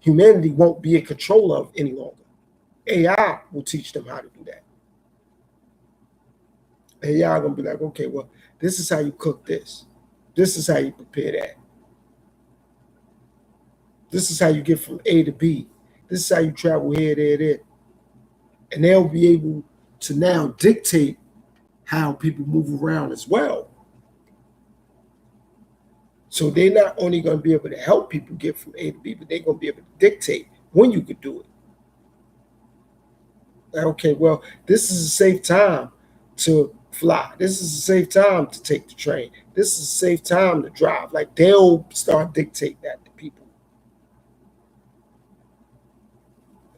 humanity won't be in control of any longer. AI will teach them how to do that. AI going to be like, okay, well, this is how you cook this. This is how you prepare that. This is how you get from A to B. This is how you travel here, there, there. And they'll be able to now dictate how people move around as well. So they're not only going to be able to help people get from A to B, but they're going to be able to dictate when you could do it. Like, okay, well, this is a safe time to fly. This is a safe time to take the train. This is a safe time to drive. Like, they'll start dictating that to people.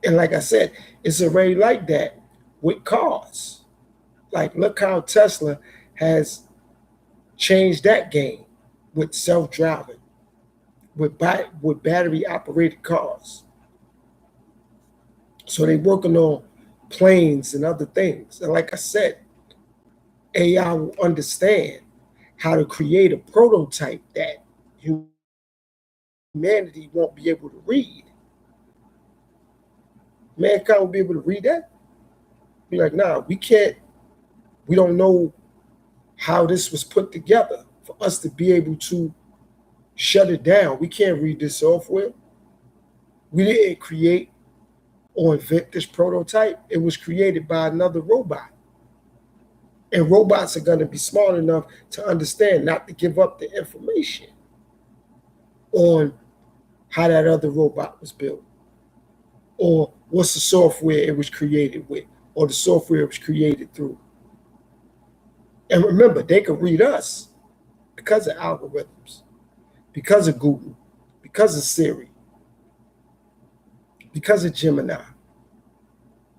And like I said, it's already like that with cars. Like, look how Tesla has changed that game with self-driving, with battery-operated cars. So they're working on planes and other things. And like I said, AI will understand how to create a prototype that humanity won't be able to read. Mankind will be able to read that. Be like, nah, we can't. We don't know how this was put together for us to be able to shut it down. We can't read this software. We didn't create or invent this prototype. It was created by another robot. And robots are going to be smart enough to understand not to give up the information on how that other robot was built, or what's the software it was created with, or the software it was created through. And remember, they can read us because of algorithms, because of Google, because of Siri, because of Gemini.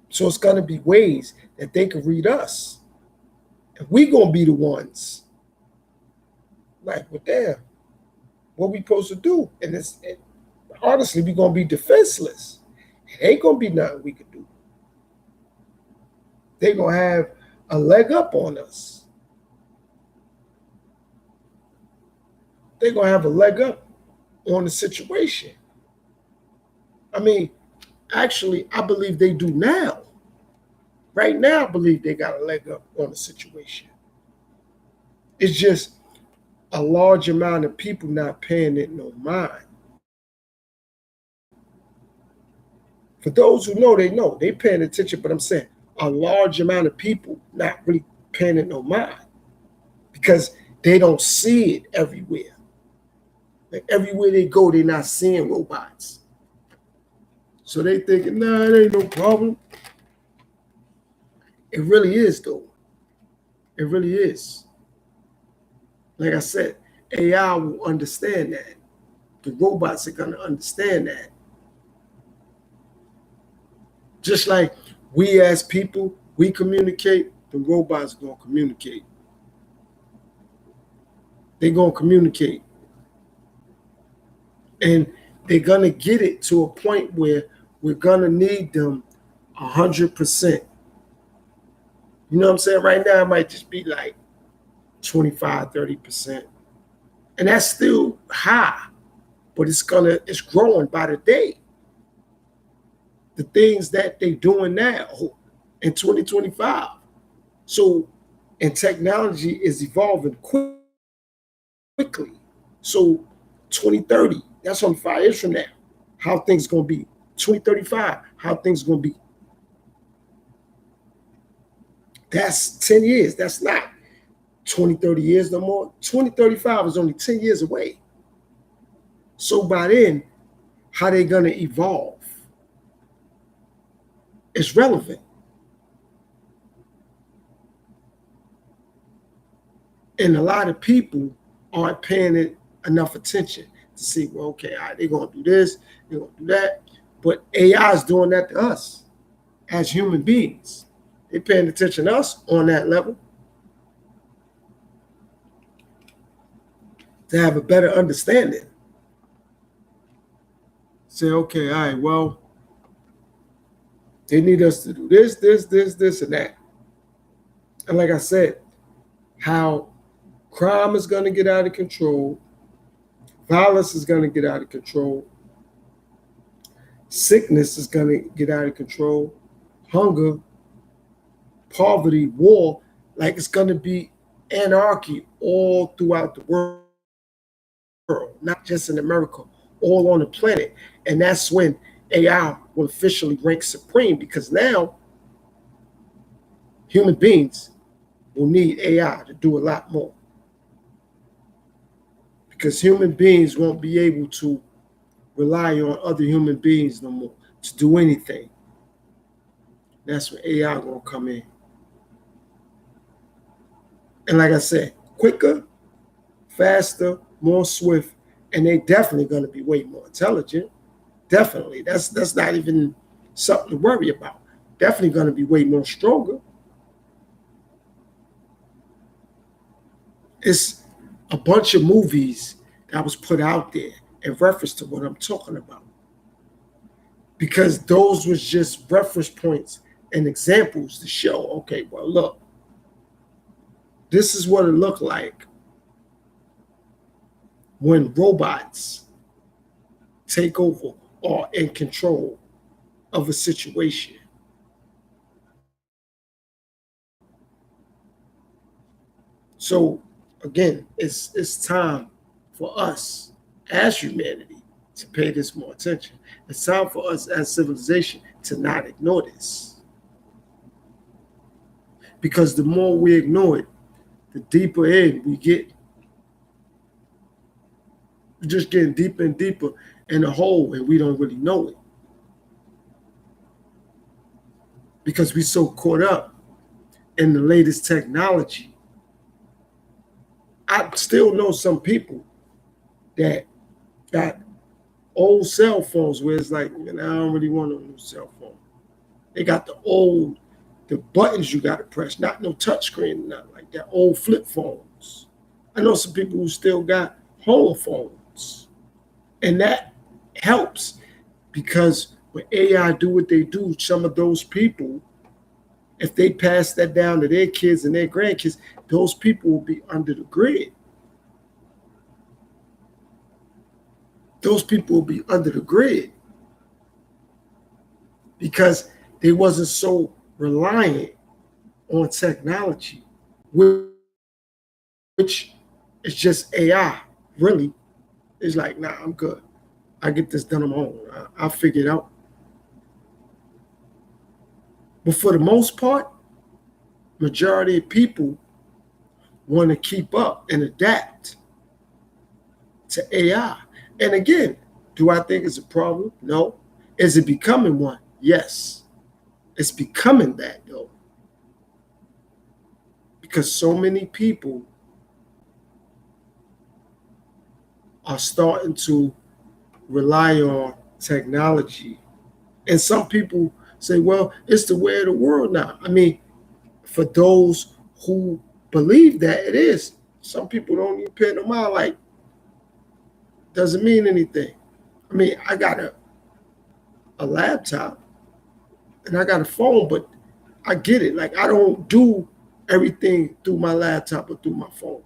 So it's going to be ways that they can read us. And we're going to be the ones like, well, damn, what we supposed to do? And honestly, we're going to be defenseless. It ain't going to be nothing we can do. They're going to have a leg up on us. They're going to have a leg up on the situation. I mean, actually, I believe they do now. Right now, I believe they got a leg up on the situation. It's just a large amount of people not paying it no mind. For those who know, they paying attention, but I'm saying a large amount of people not really paying it no mind because they don't see it everywhere. Like everywhere they go, they're not seeing robots. So they thinking, nah, it ain't no problem. It really is, though. It really is. Like I said, AI will understand that. The robots are going to understand that. Just like we as people, we communicate, the robots are going to communicate. They're going to communicate. And they're going to get it to a point where we're going to need them 100%. You know what I'm saying? Right now, it might just be like 25, 30%. And that's still high, but it's growing by the day. The things that they're doing now in 2025. So, and technology is evolving quickly. So 2030, that's only 5 years from now. How things gonna be. 2035, how things gonna be. That's 10 years. That's not 20, 30 years no more. 2035 is only 10 years away. So by then, how they gonna evolve? It's relevant. And a lot of people aren't paying it enough attention to see, well, okay, all right, they're gonna do this, they're gonna do that. But AI is doing that to us as human beings. They're paying attention to us on that level to have a better understanding. Say, okay, all right, well, they need us to do this, and that. And like I said, how crime is going to get out of control, violence is going to get out of control, sickness is going to get out of control, hunger, poverty, war, like it's going to be anarchy all throughout the world, not just in America, all on the planet. And that's when AI will officially rank supreme, because now human beings will need AI to do a lot more. Because human beings won't be able to rely on other human beings no more to do anything. That's when AI gonna come in. And like I said, quicker, faster, more swift, and they definitely gonna be way more intelligent. Definitely. That's not even something to worry about. Definitely gonna be way more stronger. It's a bunch of movies that was put out there in reference to what I'm talking about. Because those was just reference points and examples to show, okay, well, look, this is what it looked like when robots take over or in control of a situation. So again, it's time for us as humanity to pay this more attention. It's time for us as civilization to not ignore this. Because the more we ignore it, the deeper in we get. We're just getting deeper and deeper in a hole, and we don't really know it. Because we're so caught up in the latest technology. I still know some people that got old cell phones where it's like, man, I don't really want a new cell phone. They got the buttons you got to press, not no touchscreen, nothing like that. Old flip phones. I know some people who still got home phones, and that helps because when AI do what they do, some of those people, if they pass that down to their kids and their grandkids, those people will be under the grid. Those people will be under the grid because they wasn't so reliant on technology, which It's just AI. Really, it's like, nah, I'm good. I get this done on my own. I'll figure it out. But for the most part, majority of people want to keep up and adapt to AI. And again, do I think it's a problem? No. Is it becoming one? Yes. It's becoming that though. Because so many people are starting to rely on technology. And some people say, well, it's the way of the world now. I mean, for those who believe that, it is. Some people don't even pay no mind, like, doesn't mean anything. I mean, I got a laptop and I got a phone, but I get it. Like, I don't do everything through my laptop or through my phone.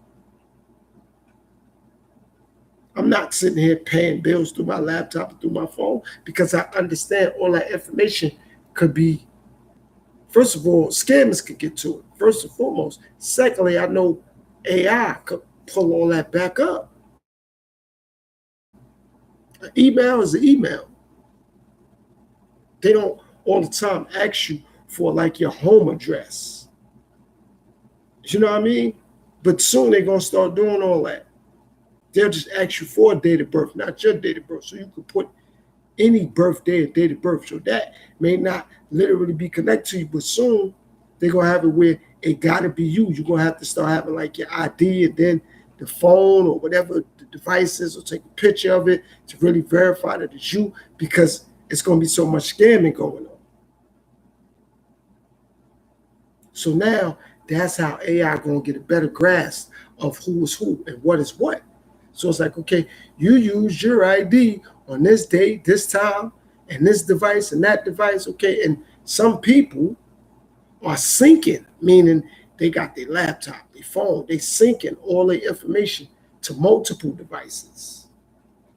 I'm not sitting here paying bills through my laptop or through my phone because I understand all that information could be, first of all, scammers could get to it, first and foremost. Secondly, I know AI could pull all that back up. An email is an email. They don't all the time ask you for like your home address. You know what I mean? But soon they're going to start doing all that. They'll just ask you for a date of birth, not your date of birth. So you can put any birthday and date of birth. So that may not literally be connected to you, but soon they're going to have it where it got to be you. You're going to have to start having like your ID and then the phone or whatever the device is, or take a picture of it to really verify that it's you, because it's going to be so much scamming going on. So now that's how AI going to get a better grasp of who is who and what is what. So it's like, okay, you use your ID on this date, this time, and this device and that device, okay? And some people are syncing, meaning they got their laptop, their phone, they syncing all their information to multiple devices.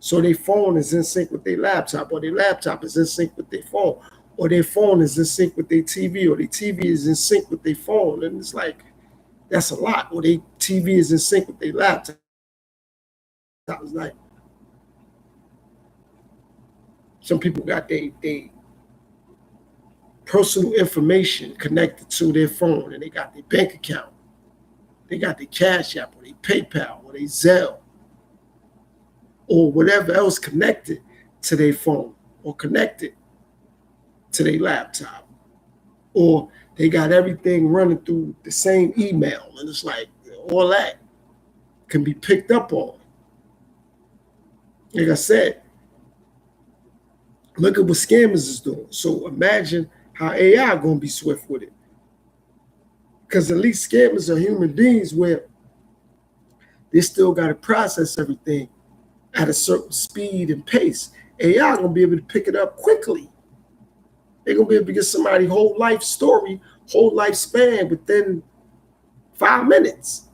So their phone is in sync with their laptop, or their laptop is in sync with their phone, or their phone is in sync with their TV, or their TV is in sync with their phone. And it's like, that's a lot. Or their TV is in sync with their laptop. It's like, some people got their personal information connected to their phone, and they got their bank account, they got their Cash App, or their PayPal, or their Zelle, or whatever else connected to their phone, or connected to their laptop, or they got everything running through the same email. And it's like, all that can be picked up on. Like I said, look at what scammers is doing. So imagine how AI going to be swift with it. Because at least scammers are human beings where they still got to process everything at a certain speed and pace. AI going to be able to pick it up quickly. They're going to be able to get somebody's whole life story, whole lifespan within 5 minutes.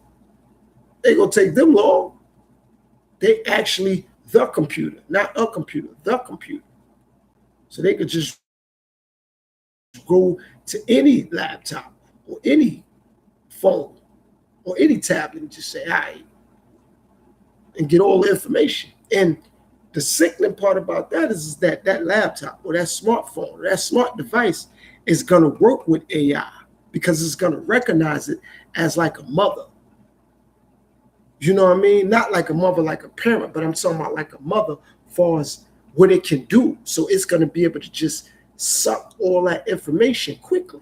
They're going to take them long. They actually the computer, not a computer, the computer. So they could just go to any laptop or any phone or any tablet and just say, hi, and get all the information. And the sickening part about that is that that laptop or that smartphone or that smart device is going to work with AI, because it's going to recognize it as like a mother. You know what I mean? Not like a mother, like a parent, but I'm talking about like a mother as far as what it can do. So it's going to be able to just suck all that information quickly.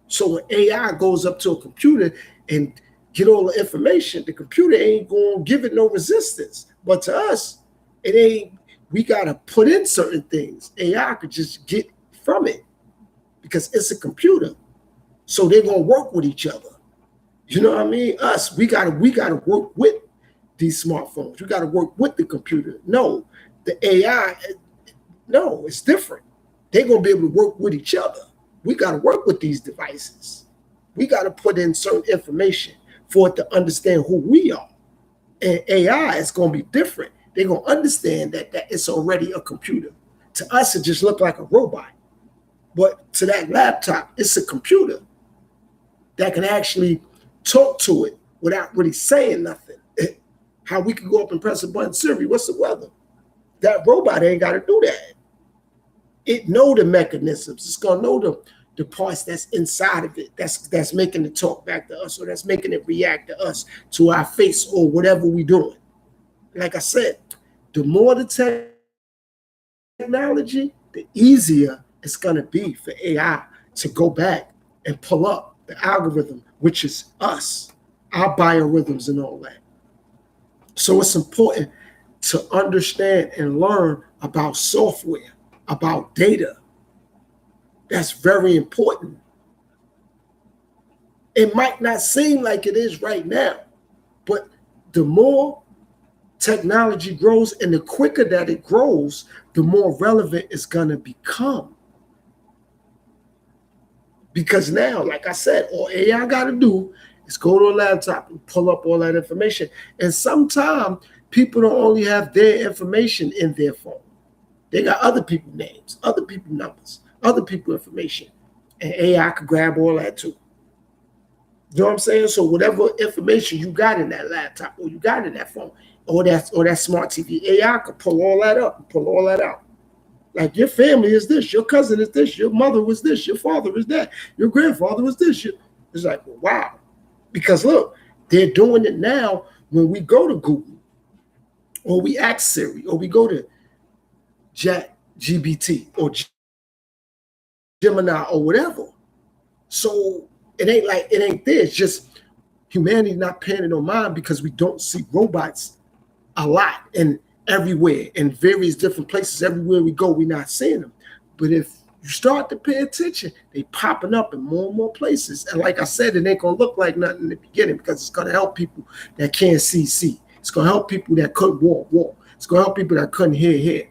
So when AI goes up to a computer and get all the information, the computer ain't going to give it no resistance. But to us, it ain't, we got to put in certain things. AI could just get from it because it's a computer. So they're going to work with each other. You know what I mean? Us, we gotta work with these smartphones. We gotta work with the computer. No, the AI, no, it's different. They're gonna be able to work with each other. We gotta work with these devices. We gotta put in certain information for it to understand who we are. And AI is gonna be different. They're gonna understand that it's already a computer. To us, it just looked like a robot. But to that laptop, it's a computer that can actually talk to it without really saying nothing. How we could go up and press a button, Siri, what's the weather? That robot ain't got to do that. It know the mechanisms. It's gonna know the parts that's inside of it. That's making it talk back to us, or that's making it react to us, to our face, or whatever we doing. Like I said, the more the technology, the easier it's gonna be for AI to go back and pull up the algorithm, which is us, our biorhythms and all that. So it's important to understand and learn about software, about data. That's very important. It might not seem like it is right now, but the more technology grows and the quicker that it grows, the more relevant it's going to become. Because now, like I said, all AI got to do is go to a laptop and pull up all that information. And sometimes people don't only have their information in their phone. They got other people's names, other people's numbers, other people's information. And AI could grab all that too. You know what I'm saying? So whatever information you got in that laptop, or you got in that phone, or that smart TV, AI could pull all that up and pull all that out. Like, your family is this, your cousin is this, your mother was this, your father is that, your grandfather was this. It's like, wow. Because look, they're doing it now when we go to Google, or we ask Siri, or we go to ChatGPT or Gemini or whatever. So it ain't there. It's just humanity not paying it no mind, because we don't see robots a lot and everywhere in various different places. Everywhere we go, we're not seeing them. But if you start to pay attention, they popping up in more and more places. And like I said, it ain't gonna look like nothing in the beginning, because it's gonna help people that can't see. It's gonna help people that couldn't walk. It's gonna help people that couldn't hear.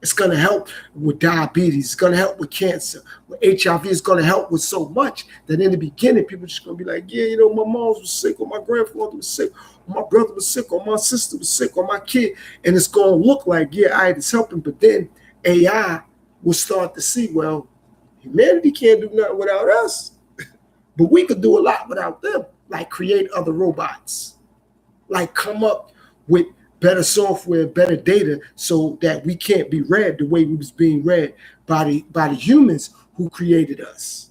It's going to help with diabetes. It's going to help with cancer. With HIV, it's going to help with so much that in the beginning, people are just going to be like, yeah, you know, my mom was sick, or my grandfather was sick, or my brother was sick, or my sister was sick, or my kid. And it's going to look like, yeah, it's helping. But then AI will start to see, well, humanity can't do nothing without us. But we could do a lot without them, like create other robots, like come up with better software, better data, so that we can't be read the way we was being read by the humans who created us.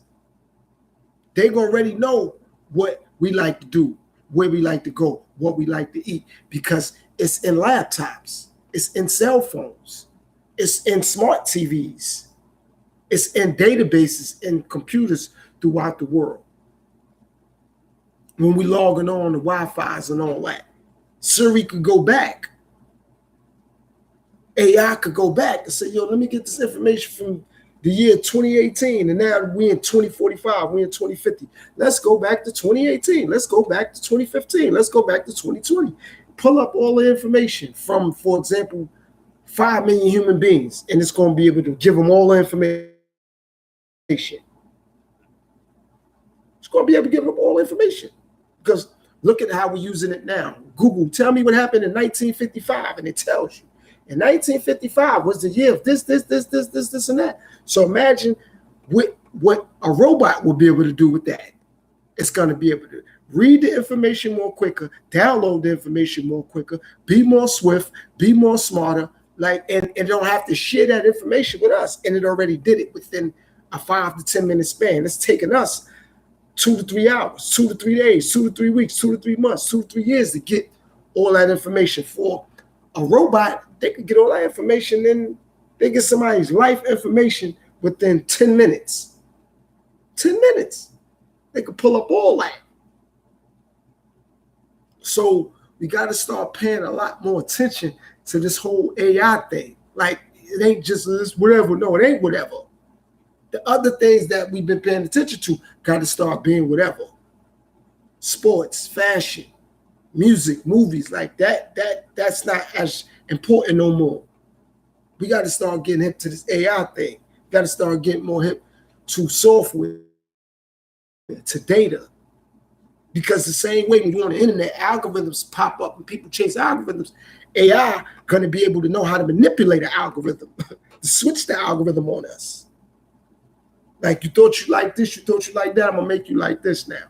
They already know what we like to do, where we like to go, what we like to eat, because it's in laptops, it's in cell phones, it's in smart TVs, it's in databases and computers throughout the world. When we logging on the Wi-Fi's and all that, Siri could go back. AI could go back and say, yo, let me get this information from the year 2018, and now we're in 2045, we're in 2050. Let's go back to 2018. Let's go back to 2015. Let's go back to 2020. Pull up all the information from, for example, 5 million human beings, and it's going to be able to give them all the information. It's going to be able to give them all the information, because look at how we're using it now. Google, tell me what happened in 1955, and it tells you. In 1955 was the year of this, and that. So imagine what a robot will be able to do with that. It's going to be able to read the information more quicker, download the information more quicker, be more swift, be more smarter, and don't have to share that information with us. And it already did it within a 5 to 10 minute span. It's taken us 2 to 3 hours, 2 to 3 days, 2 to 3 weeks, 2 to 3 months, 2 to 3 years to get all that information. For a robot, they could get all that information, and they get somebody's life information within 10 minutes. 10 minutes. They could pull up all that. So we got to start paying a lot more attention to this whole AI thing. Like, it ain't just this whatever. No, it ain't whatever. The other things that we've been paying attention to got to start being whatever. Sports, fashion, music, movies, like that's not as important no more. We got to start getting hip to this AI thing. We got to start getting more hip to software, to data. Because the same way when you're on the internet, algorithms pop up and people chase algorithms, AI going to be able to know how to manipulate an algorithm, to switch the algorithm on us. Like, you thought you like this, you thought you like that, I'm going to make you like this now.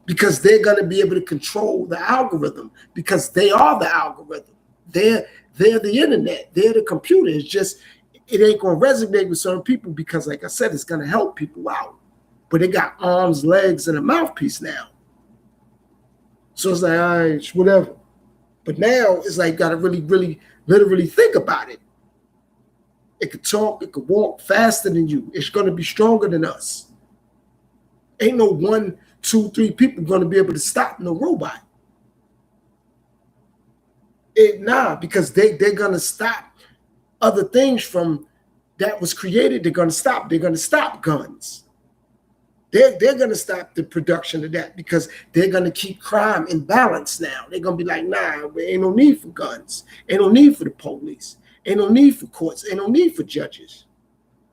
because they're going to be able to control the algorithm, because they are the algorithm. They're the internet. They're the computer. It's just, it ain't going to resonate with certain people because, like I said, it's going to help people out. But they got arms, legs, and a mouthpiece now. So it's like, all right, whatever. But now it's like, got to really, really, literally think about it. It could talk, it could walk faster than you. It's going to be stronger than us. Ain't no 1, 2, 3 people going to be able to stop no robot. Because they're going to stop other things from that was created. They're going to stop. They're going to stop guns. They're going to stop the production of that because they're going to keep crime in balance now. They're going to be like, nah, ain't no need for guns. Ain't no need for the police. Ain't no need for courts. Ain't no need for judges.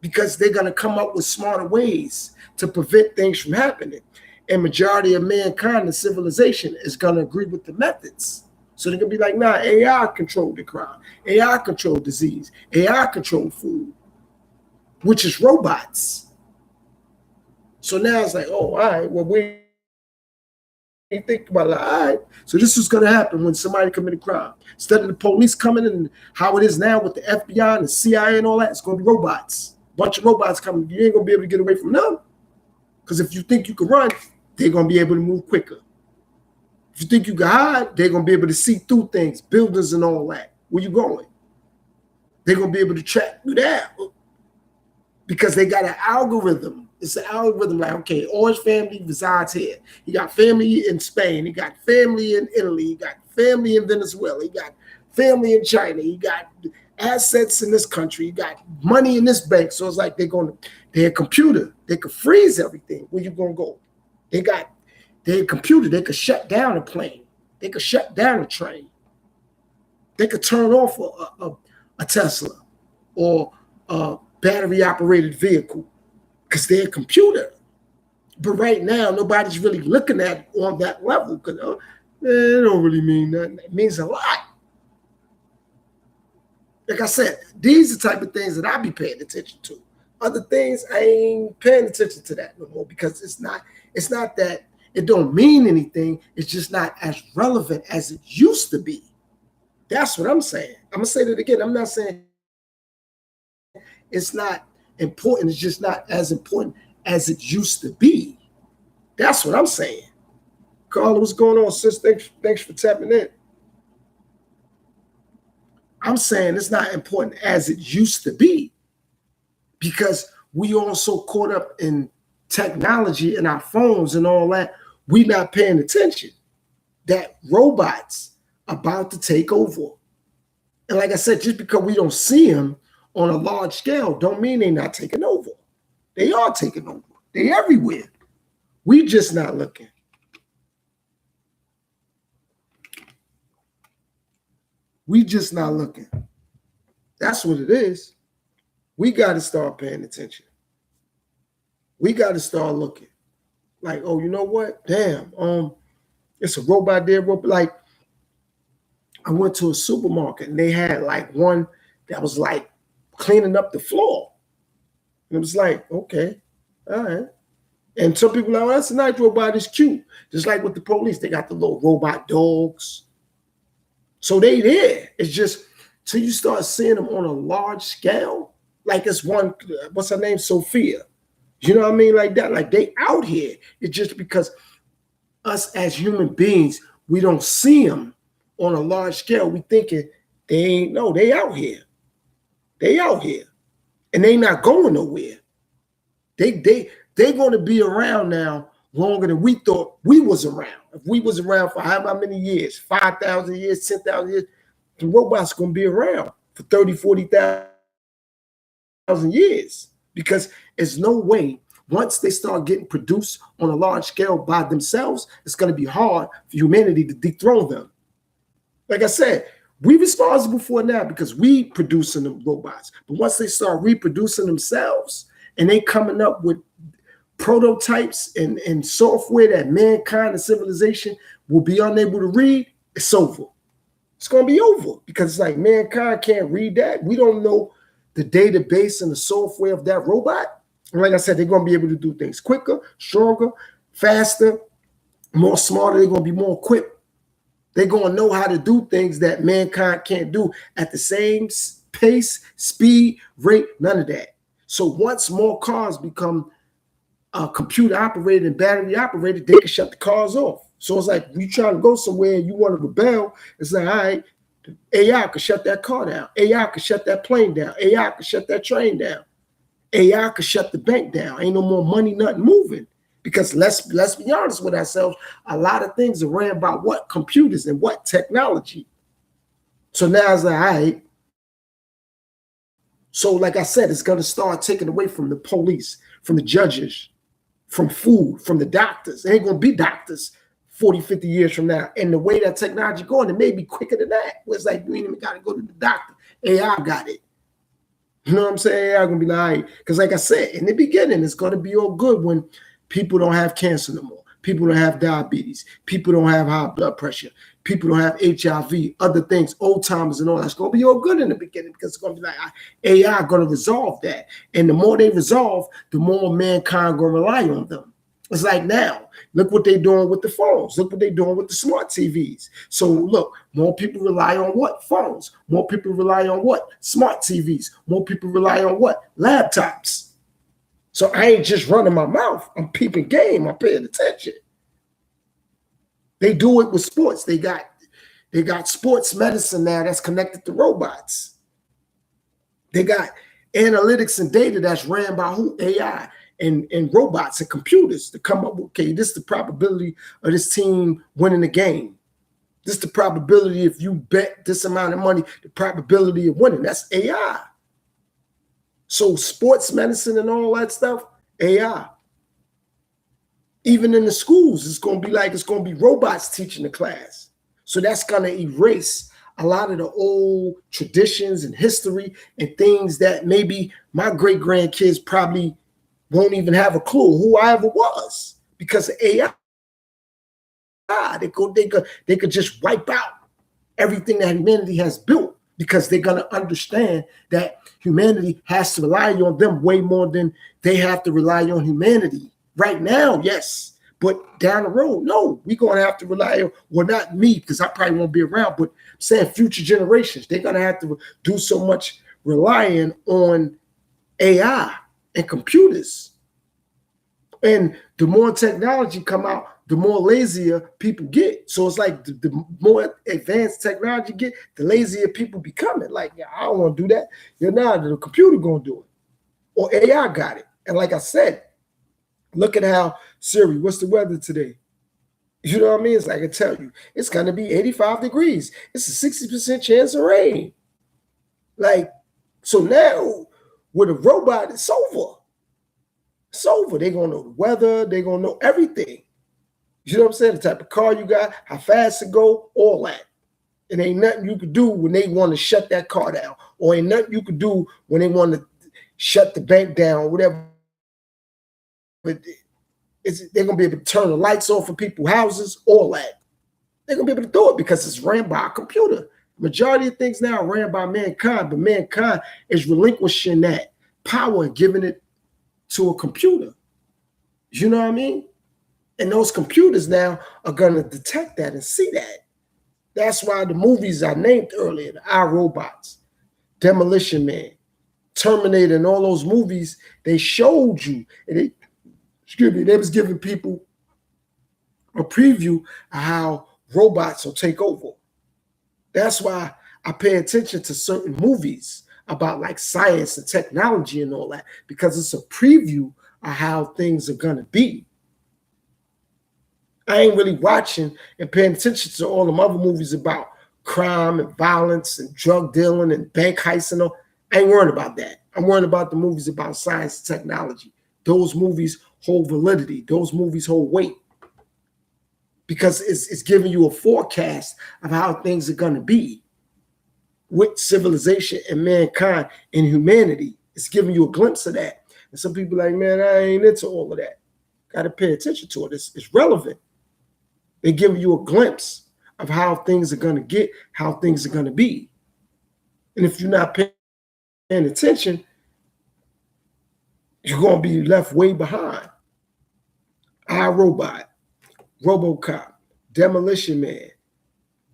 Because they're going to come up with smarter ways to prevent things from happening. And majority of mankind and civilization is going to agree with the methods. So they're going to be like, nah, AI control the crime. AI control disease. AI control food, which is robots. So now it's like, oh, all right, well, we think about it. All right, so this is going to happen when somebody commits a crime. Instead of the police coming in, how it is now with the FBI and the CIA and all that, it's going to be robots. Bunch of robots coming. You ain't going to be able to get away from them. Because if you think you can run, they're going to be able to move quicker. If you think you can hide, they're going to be able to see through things, buildings and all that. Where you going? They're going to be able to track you down. Because they got an algorithm. It's an algorithm like, okay, Orange family resides here. He got family in Spain. He got family in Italy. He got family in Venezuela. He got family in China. He got assets in this country. He got money in this bank. So it's like they're a computer. They could freeze everything. Where you going to go? They're a computer. They could shut down a plane. They could shut down a train. They could turn off a Tesla or a battery-operated vehicle because they're a computer. But right now, nobody's really looking at it on that level because it don't really mean nothing. It means a lot. Like I said, these are the type of things that I be paying attention to. Other things, I ain't paying attention to that no more because it's not that it don't mean anything. It's just not as relevant as it used to be. That's what I'm saying. I'm going to say that again. I'm not saying it's not important. It's just not as important as it used to be. That's what I'm saying. Carla, what's going on, sis? Thanks for tapping in. I'm saying it's not important as it used to be because we all so caught up in technology and our phones and all that, we not paying attention that robots about to take over. And like I said, just because we don't see them on a large scale don't mean they're not taking over. They are taking over. They're everywhere. We just not looking. We just not looking. That's what it is. We got to start paying attention. We got to start looking. Like, oh, you know what? Damn, it's a robot there. Like, I went to a supermarket and they had like one that was like cleaning up the floor. And it was like, okay, all right. And some people are like, oh, that's a nice robot. It's cute. Just like with the police, they got the little robot dogs. So they there. It's just till you start seeing them on a large scale, like it's one, what's her name? Sophia. You know what I mean? Like that. Like they out here. It's just because us as human beings, we don't see them on a large scale. We thinking they ain't, no, they out here. They out here. And they not going nowhere. They're going to be around now longer than we thought we was around. If we was around for how many years, 5,000 years, 10,000 years, the robots going to be around for 30, 40,000 years because there's no way once they start getting produced on a large scale by themselves, it's going to be hard for humanity to dethrone them. Like I said, we responsible for it now because we producing the robots. But once they start reproducing themselves and they coming up with prototypes and software that mankind and civilization will be unable to read, it's over. It's going to be over because it's like mankind can't read that. We don't know the database and the software of that robot. And like I said, they're going to be able to do things quicker, stronger, faster, more smarter, they're going to be more equipped. They're going to know how to do things that mankind can't do at the same pace, speed, rate, none of that. So once more cars become computer operated and battery operated, they can shut the cars off. So it's like you trying to go somewhere and you want to rebel. It's like, all right, AI could shut that car down. AI could shut that plane down. AI could shut that train down. AI could shut the bank down. Ain't no more money, nothing moving. Because let's be honest with ourselves, a lot of things are ran by what? Computers and what? Technology. So now it's like, all right. So like I said, it's going to start taking away from the police, from the judges, from food, from the doctors. It ain't going to be doctors 40, 50 years from now. And the way that technology going, it may be quicker than that. Where it's like, you ain't even got to go to the doctor. AI got it. You know what I'm saying? AI going to be like, all right. Because like I said, in the beginning, it's going to be all good when people don't have cancer no more. People don't have diabetes. People don't have high blood pressure. People don't have HIV, other things, old timers and all that's going to be all good in the beginning because it's going to be like AI going to resolve that. And the more they resolve, the more mankind going to rely on them. It's like now, look what they're doing with the phones. Look what they're doing with the smart TVs. So look, more people rely on what? Phones. More people rely on what? Smart TVs. More people rely on what? Laptops. So I ain't just running my mouth. I'm peeping game. I'm paying attention. They do it with sports. They got sports medicine now that's connected to robots. They got analytics and data that's ran by who? AI and robots and computers to come up with, okay, this is the probability of this team winning the game. This is the probability if you bet this amount of money, the probability of winning. That's AI. So sports medicine and all that stuff, AI. Even in the schools, it's going to be robots teaching the class. So that's going to erase a lot of the old traditions and history and things that maybe my great-grandkids probably won't even have a clue who I ever was because of AI. They could just wipe out everything that humanity has built because they're going to understand that humanity has to rely on them way more than they have to rely on humanity. Right now, yes, but down the road, no, we're going to have to rely on, well, not me, because I probably won't be around, but I'm saying future generations, they're going to have to do so much relying on AI and computers. And the more technology come out, the more lazier people get. So it's like the more advanced technology get, the lazier people becoming. Like, yeah, I don't want to do that. Now the computer going to do it. Or AI got it. And like I said, look at how Siri, what's the weather today? You know what I mean? It's like I tell you, it's going to be 85 degrees. It's a 60% chance of rain. Like, so now with a robot, it's over. It's over. They're going to know the weather. They're going to know everything. You know what I'm saying? The type of car you got, how fast it go, all that. It ain't nothing you could do when they want to shut that car down. Or ain't nothing you could do when they want to shut the bank down or whatever. But they're going to be able to turn the lights off for people's houses, all that. They're going to be able to do it because it's ran by a computer. Majority of things now are ran by mankind, but mankind is relinquishing that power and giving it to a computer. You know what I mean? And those computers now are going to detect that and see that. That's why the movies I named earlier, the iRobots, Demolition Man, Terminator, and all those movies, they showed you, and they was giving people a preview of how robots will take over. That's why I pay attention to certain movies about like science and technology and all that, because it's a preview of how things are going to be. I ain't really watching and paying attention to all them other movies about crime and violence and drug dealing and bank heists and all. I ain't worried about that. I'm worried about the movies about science and technology. Those movies hold validity. Those movies hold weight because it's giving you a forecast of how things are going to be with civilization and mankind and humanity. It's giving you a glimpse of that. And some people are like, man, I ain't into all of that. Got to pay attention to it. It's relevant. They're giving you a glimpse of how things are going to get, how things are going to be. And if you're not paying attention, you're going to be left way behind. iRobot. RoboCop, Demolition Man,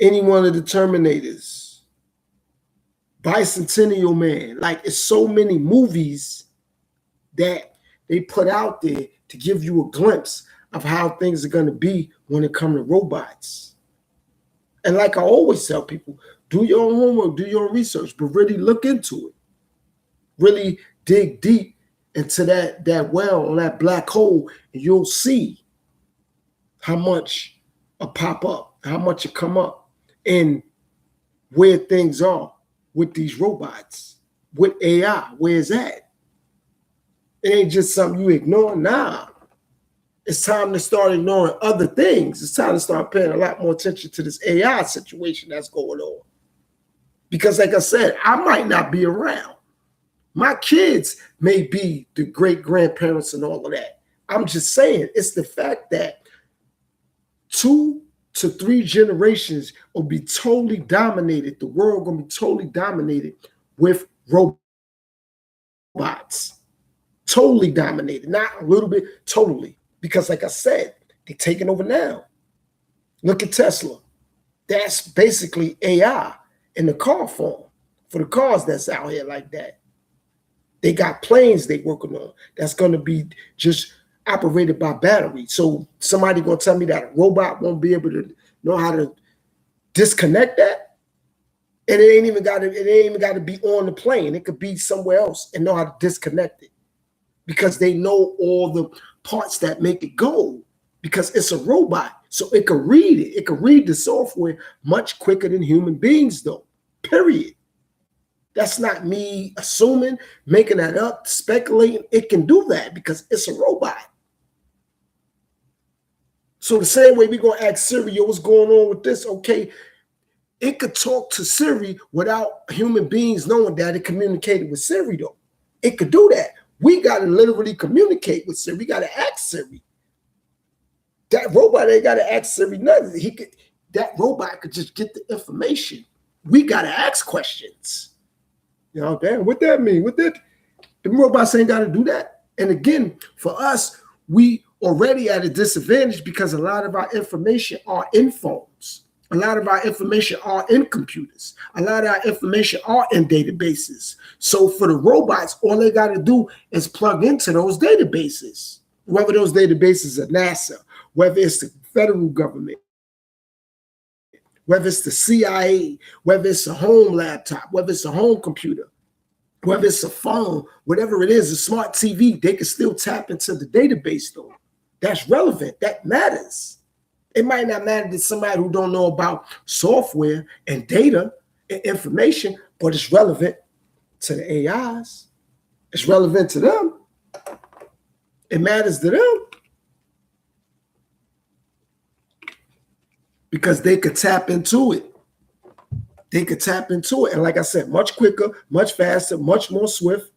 any one of the Terminators, Bicentennial Man. Like, it's so many movies that they put out there to give you a glimpse of how things are going to be when it comes to robots. And like I always tell people, do your own homework, do your own research, but really look into it. Really dig deep into that well, on that black hole, and you'll see how much will pop up, how much will come up, and where things are with these robots, with AI. Where's that? It ain't just something you ignore. Nah. It's time to start ignoring other things. It's time to start paying a lot more attention to this AI situation that's going on. Because like I said, I might not be around. My kids may be the great-grandparents and all of that. I'm just saying, it's the fact that 2 to 3 generations will be totally dominated. The world going to be totally dominated with robots. Totally dominated. Not a little bit, totally. Because like I said, they're taking over now. Look at Tesla. That's basically AI in the car form for the cars that's out here like that. They got planes they working on that's going to be just operated by battery. So somebody going to tell me that a robot won't be able to know how to disconnect that? And it ain't even got to be on the plane. It could be somewhere else and know how to disconnect it because they know all the parts that make it go because it's a robot. So it can read it. It can read the software much quicker than human beings though, period. That's not me assuming, making that up, speculating. It can do that because it's a robot. So the same way we're going to ask Siri, what's going on with this? Okay, it could talk to Siri without human beings knowing that it communicated with Siri though. It could do that. We got to literally communicate with Siri. We got to ask Siri. That robot ain't got to ask Siri nothing. That robot could just get the information. We got to ask questions. You know, damn, what that mean? The robots ain't got to do that. And again, for us, we already at a disadvantage because a lot of our information are in phones. A lot of our information are in computers. A lot of our information are in databases. So for the robots, all they got to do is plug into those databases, whether those databases are NASA, whether it's the federal government, whether it's the CIA, whether it's a home laptop, whether it's a home computer, whether it's a phone, whatever it is, a smart TV, they can still tap into the database though. That's relevant. That matters. It might not matter to somebody who don't know about software and data and information, but it's relevant to the AIs. It's relevant to them. It matters to them. Because they could tap into it. They could tap into it. And like I said, much quicker, much faster, much more swift.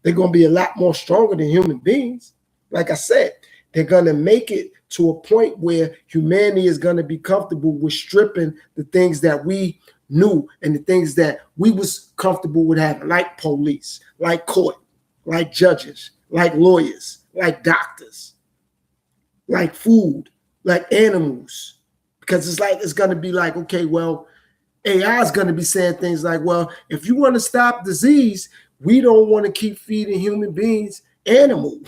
They're going to be a lot more stronger than human beings. Like I said, they're going to make it to a point where humanity is going to be comfortable with stripping the things that we knew and the things that we was comfortable with having, like police, like court, like judges, like lawyers, like doctors, like food, like animals. Because it's going to be like, okay, well, AI is going to be saying things like, well, if you want to stop disease, we don't want to keep feeding human beings animal.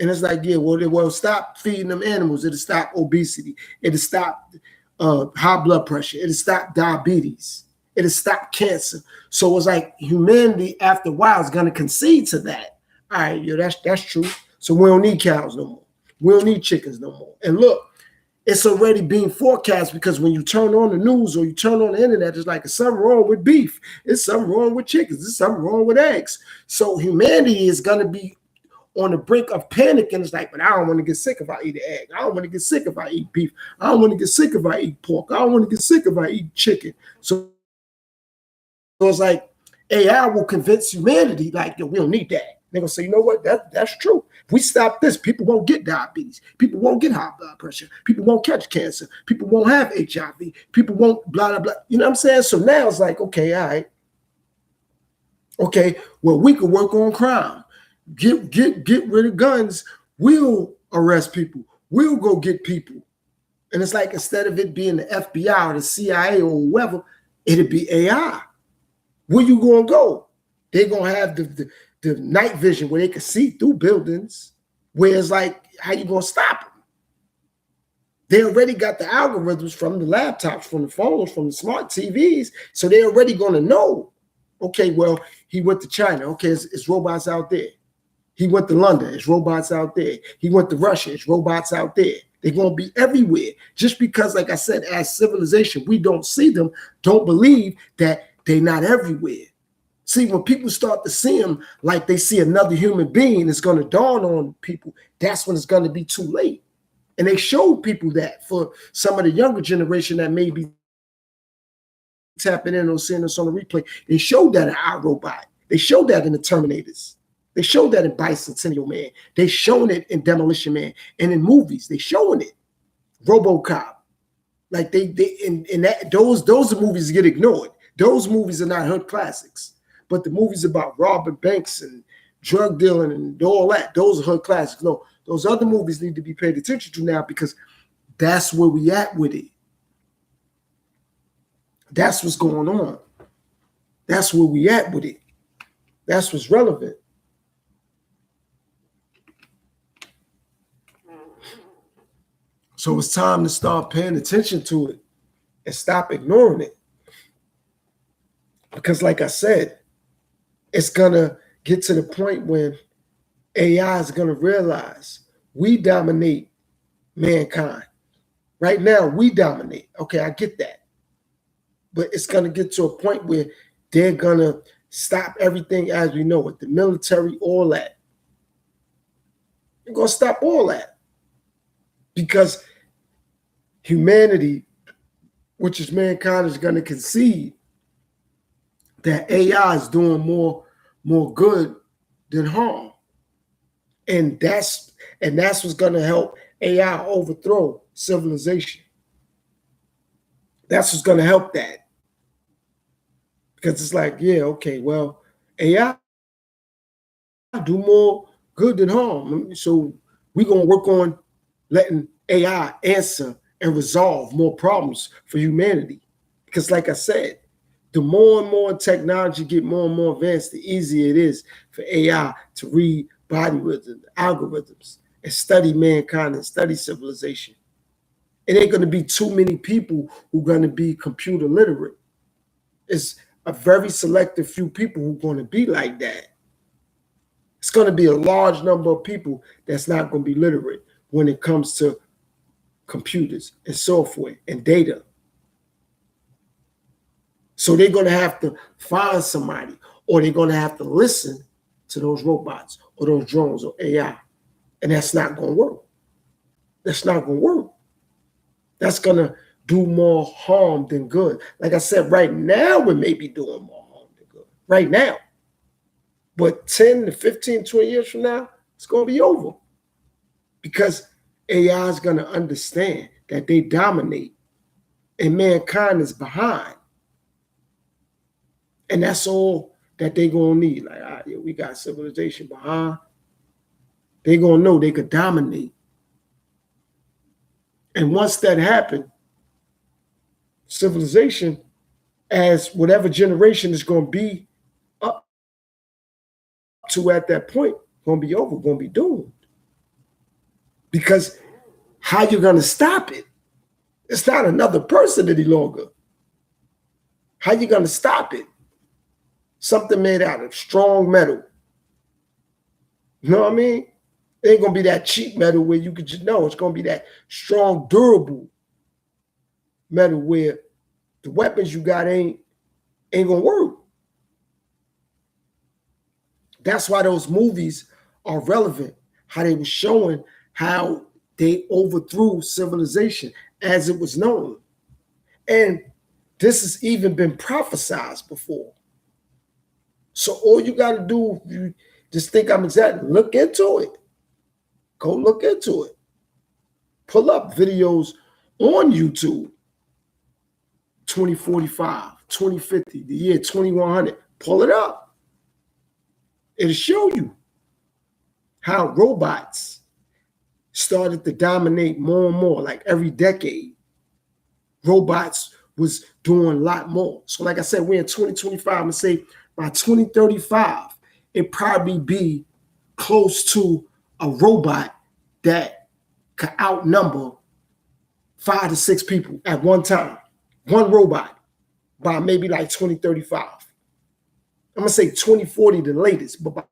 And it's like, yeah, well, stop feeding them animals. It'll stop obesity. It'll stop high blood pressure. It'll stop diabetes. It'll stop cancer. So it's like humanity, after a while, is going to concede to that. All right, yeah, that's true. So we don't need cows no more. We don't need chickens no more. And look, it's already being forecast because when you turn on the news or you turn on the internet, it's like, there's something wrong with beef. It's something wrong with chickens. There's something wrong with eggs. So humanity is going to be on the brink of panic. And it's like, but I don't want to get sick if I eat an egg. I don't want to get sick if I eat beef. I don't want to get sick if I eat pork. I don't want to get sick if I eat chicken. So it's like AI will convince humanity, like, yo, we don't need that. They're going to say, you know what? That's true. If we stop this, people won't get diabetes. People won't get high blood pressure. People won't catch cancer. People won't have HIV. People won't blah, blah, blah. You know what I'm saying? So now it's like, okay, all right. Okay, well, we could work on crime. Get rid of guns. We'll arrest people. We'll go get people. And it's like, instead of it being the FBI or the CIA or whoever, it'll be AI. Where you gonna go? They're gonna have the night vision where they can see through buildings. Where it's like, how you gonna stop them? They already got the algorithms from the laptops, from the phones, from the smart TVs. So they're already gonna know, okay, well, he went to China. Okay, it's robots out there. He went to London. It's robots out there. He went to Russia. It's robots out there. They're going to be everywhere. Just because, like I said, as civilization, we don't see them, don't believe that they're not everywhere. See, when people start to see them like they see another human being, it's going to dawn on people. That's when it's going to be too late. And they showed people that for some of the younger generation that may be tapping in or seeing us on the replay. They showed that in iRobot. They showed that in the Terminators. They showed that in Bicentennial Man. They shown it in Demolition Man. And in movies, they showing it. RoboCop. Like those movies get ignored. Those movies are not hood classics. But the movies about robbing banks and drug dealing and all that, those are hood classics. No, those other movies need to be paid attention to now, because that's where we at with it. That's what's going on. That's where we at with it. That's what's relevant. So it's time to start paying attention to it and stop ignoring it. Because like I said, it's going to get to the point when AI is going to realize we dominate mankind. Right now, we dominate. Okay, I get that. But it's going to get to a point where they're going to stop everything as we know it, the military, all that. They're going to stop all that. Because humanity, which is mankind, is going to concede that AI is doing more good than harm. And that's what's going to help AI overthrow civilization. That's what's going to help that. Because it's like, yeah, okay, well, AI do more good than harm. So we're going to work on letting AI answer and resolve more problems for humanity. Because like I said, the more and more technology get more and more advanced, the easier it is for AI to read body rhythms, algorithms, and study mankind and study civilization. It ain't going to be too many people who are going to be computer literate. It's a very selective few people who are going to be like that. It's going to be a large number of people that's not going to be literate when it comes to computers and software and data. So they're going to have to find somebody, or they're going to have to listen to those robots or those drones or AI. And that's not going to work. That's not going to work. That's going to do more harm than good. Like I said, right now, we may be doing more harm than good. Right now. But 10 to 15, 20 years from now, it's going to be over. Because AI is going to understand that they dominate and mankind is behind. And that's all that they're going to need. Like, all right, yeah, we got civilization behind. They're going to know they could dominate. And once that happened, civilization, as whatever generation is going to be up to at that point, going to be over, going to be doomed. Because how you going to stop it? It's not another person any longer. How you going to stop it? Something made out of strong metal. You know what I mean? It ain't going to be that cheap metal where you could just know. It's going to be that strong, durable metal where the weapons you got ain't going to work. That's why those movies are relevant, how they were showing how they overthrew civilization as it was known. And this has even been prophesized before. So all you got to do, you just think I'm exaggerating, look into it. Go look into it. Pull up videos on YouTube. 2045, 2050, the year 2100. Pull it up. It'll show you how robots started to dominate more and more. Like every decade, robots was doing a lot more. So like I said, we're in 2025. I'm going to say by 2035, it probably be close to a robot that could outnumber 5 to 6 people at one time. One robot by maybe like 2035. I'm going to say 2040 the latest, but by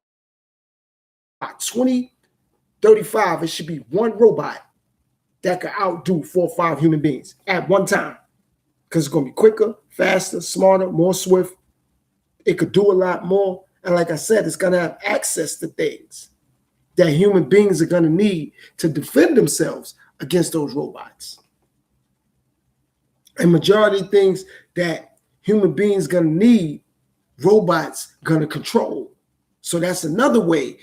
2035, it should be one robot that could outdo 4 or 5 human beings at one time. Because it's going to be quicker, faster, smarter, more swift. It could do a lot more. And like I said, it's going to have access to things that human beings are going to need to defend themselves against those robots. And majority of things that human beings going to need, robots going to control. So that's another way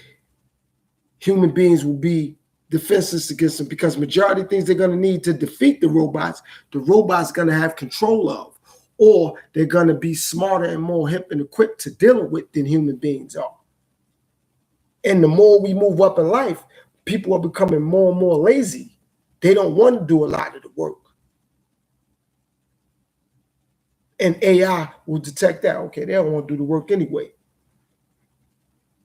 human beings will be defenseless against them, because majority of things they're going to need to defeat the robots going to have control of, or they're going to be smarter and more hip and equipped to deal with than human beings are. And the more we move up in life, people are becoming more and more lazy. They don't want to do a lot of the work. And AI will detect that. Okay, they don't want to do the work anyway.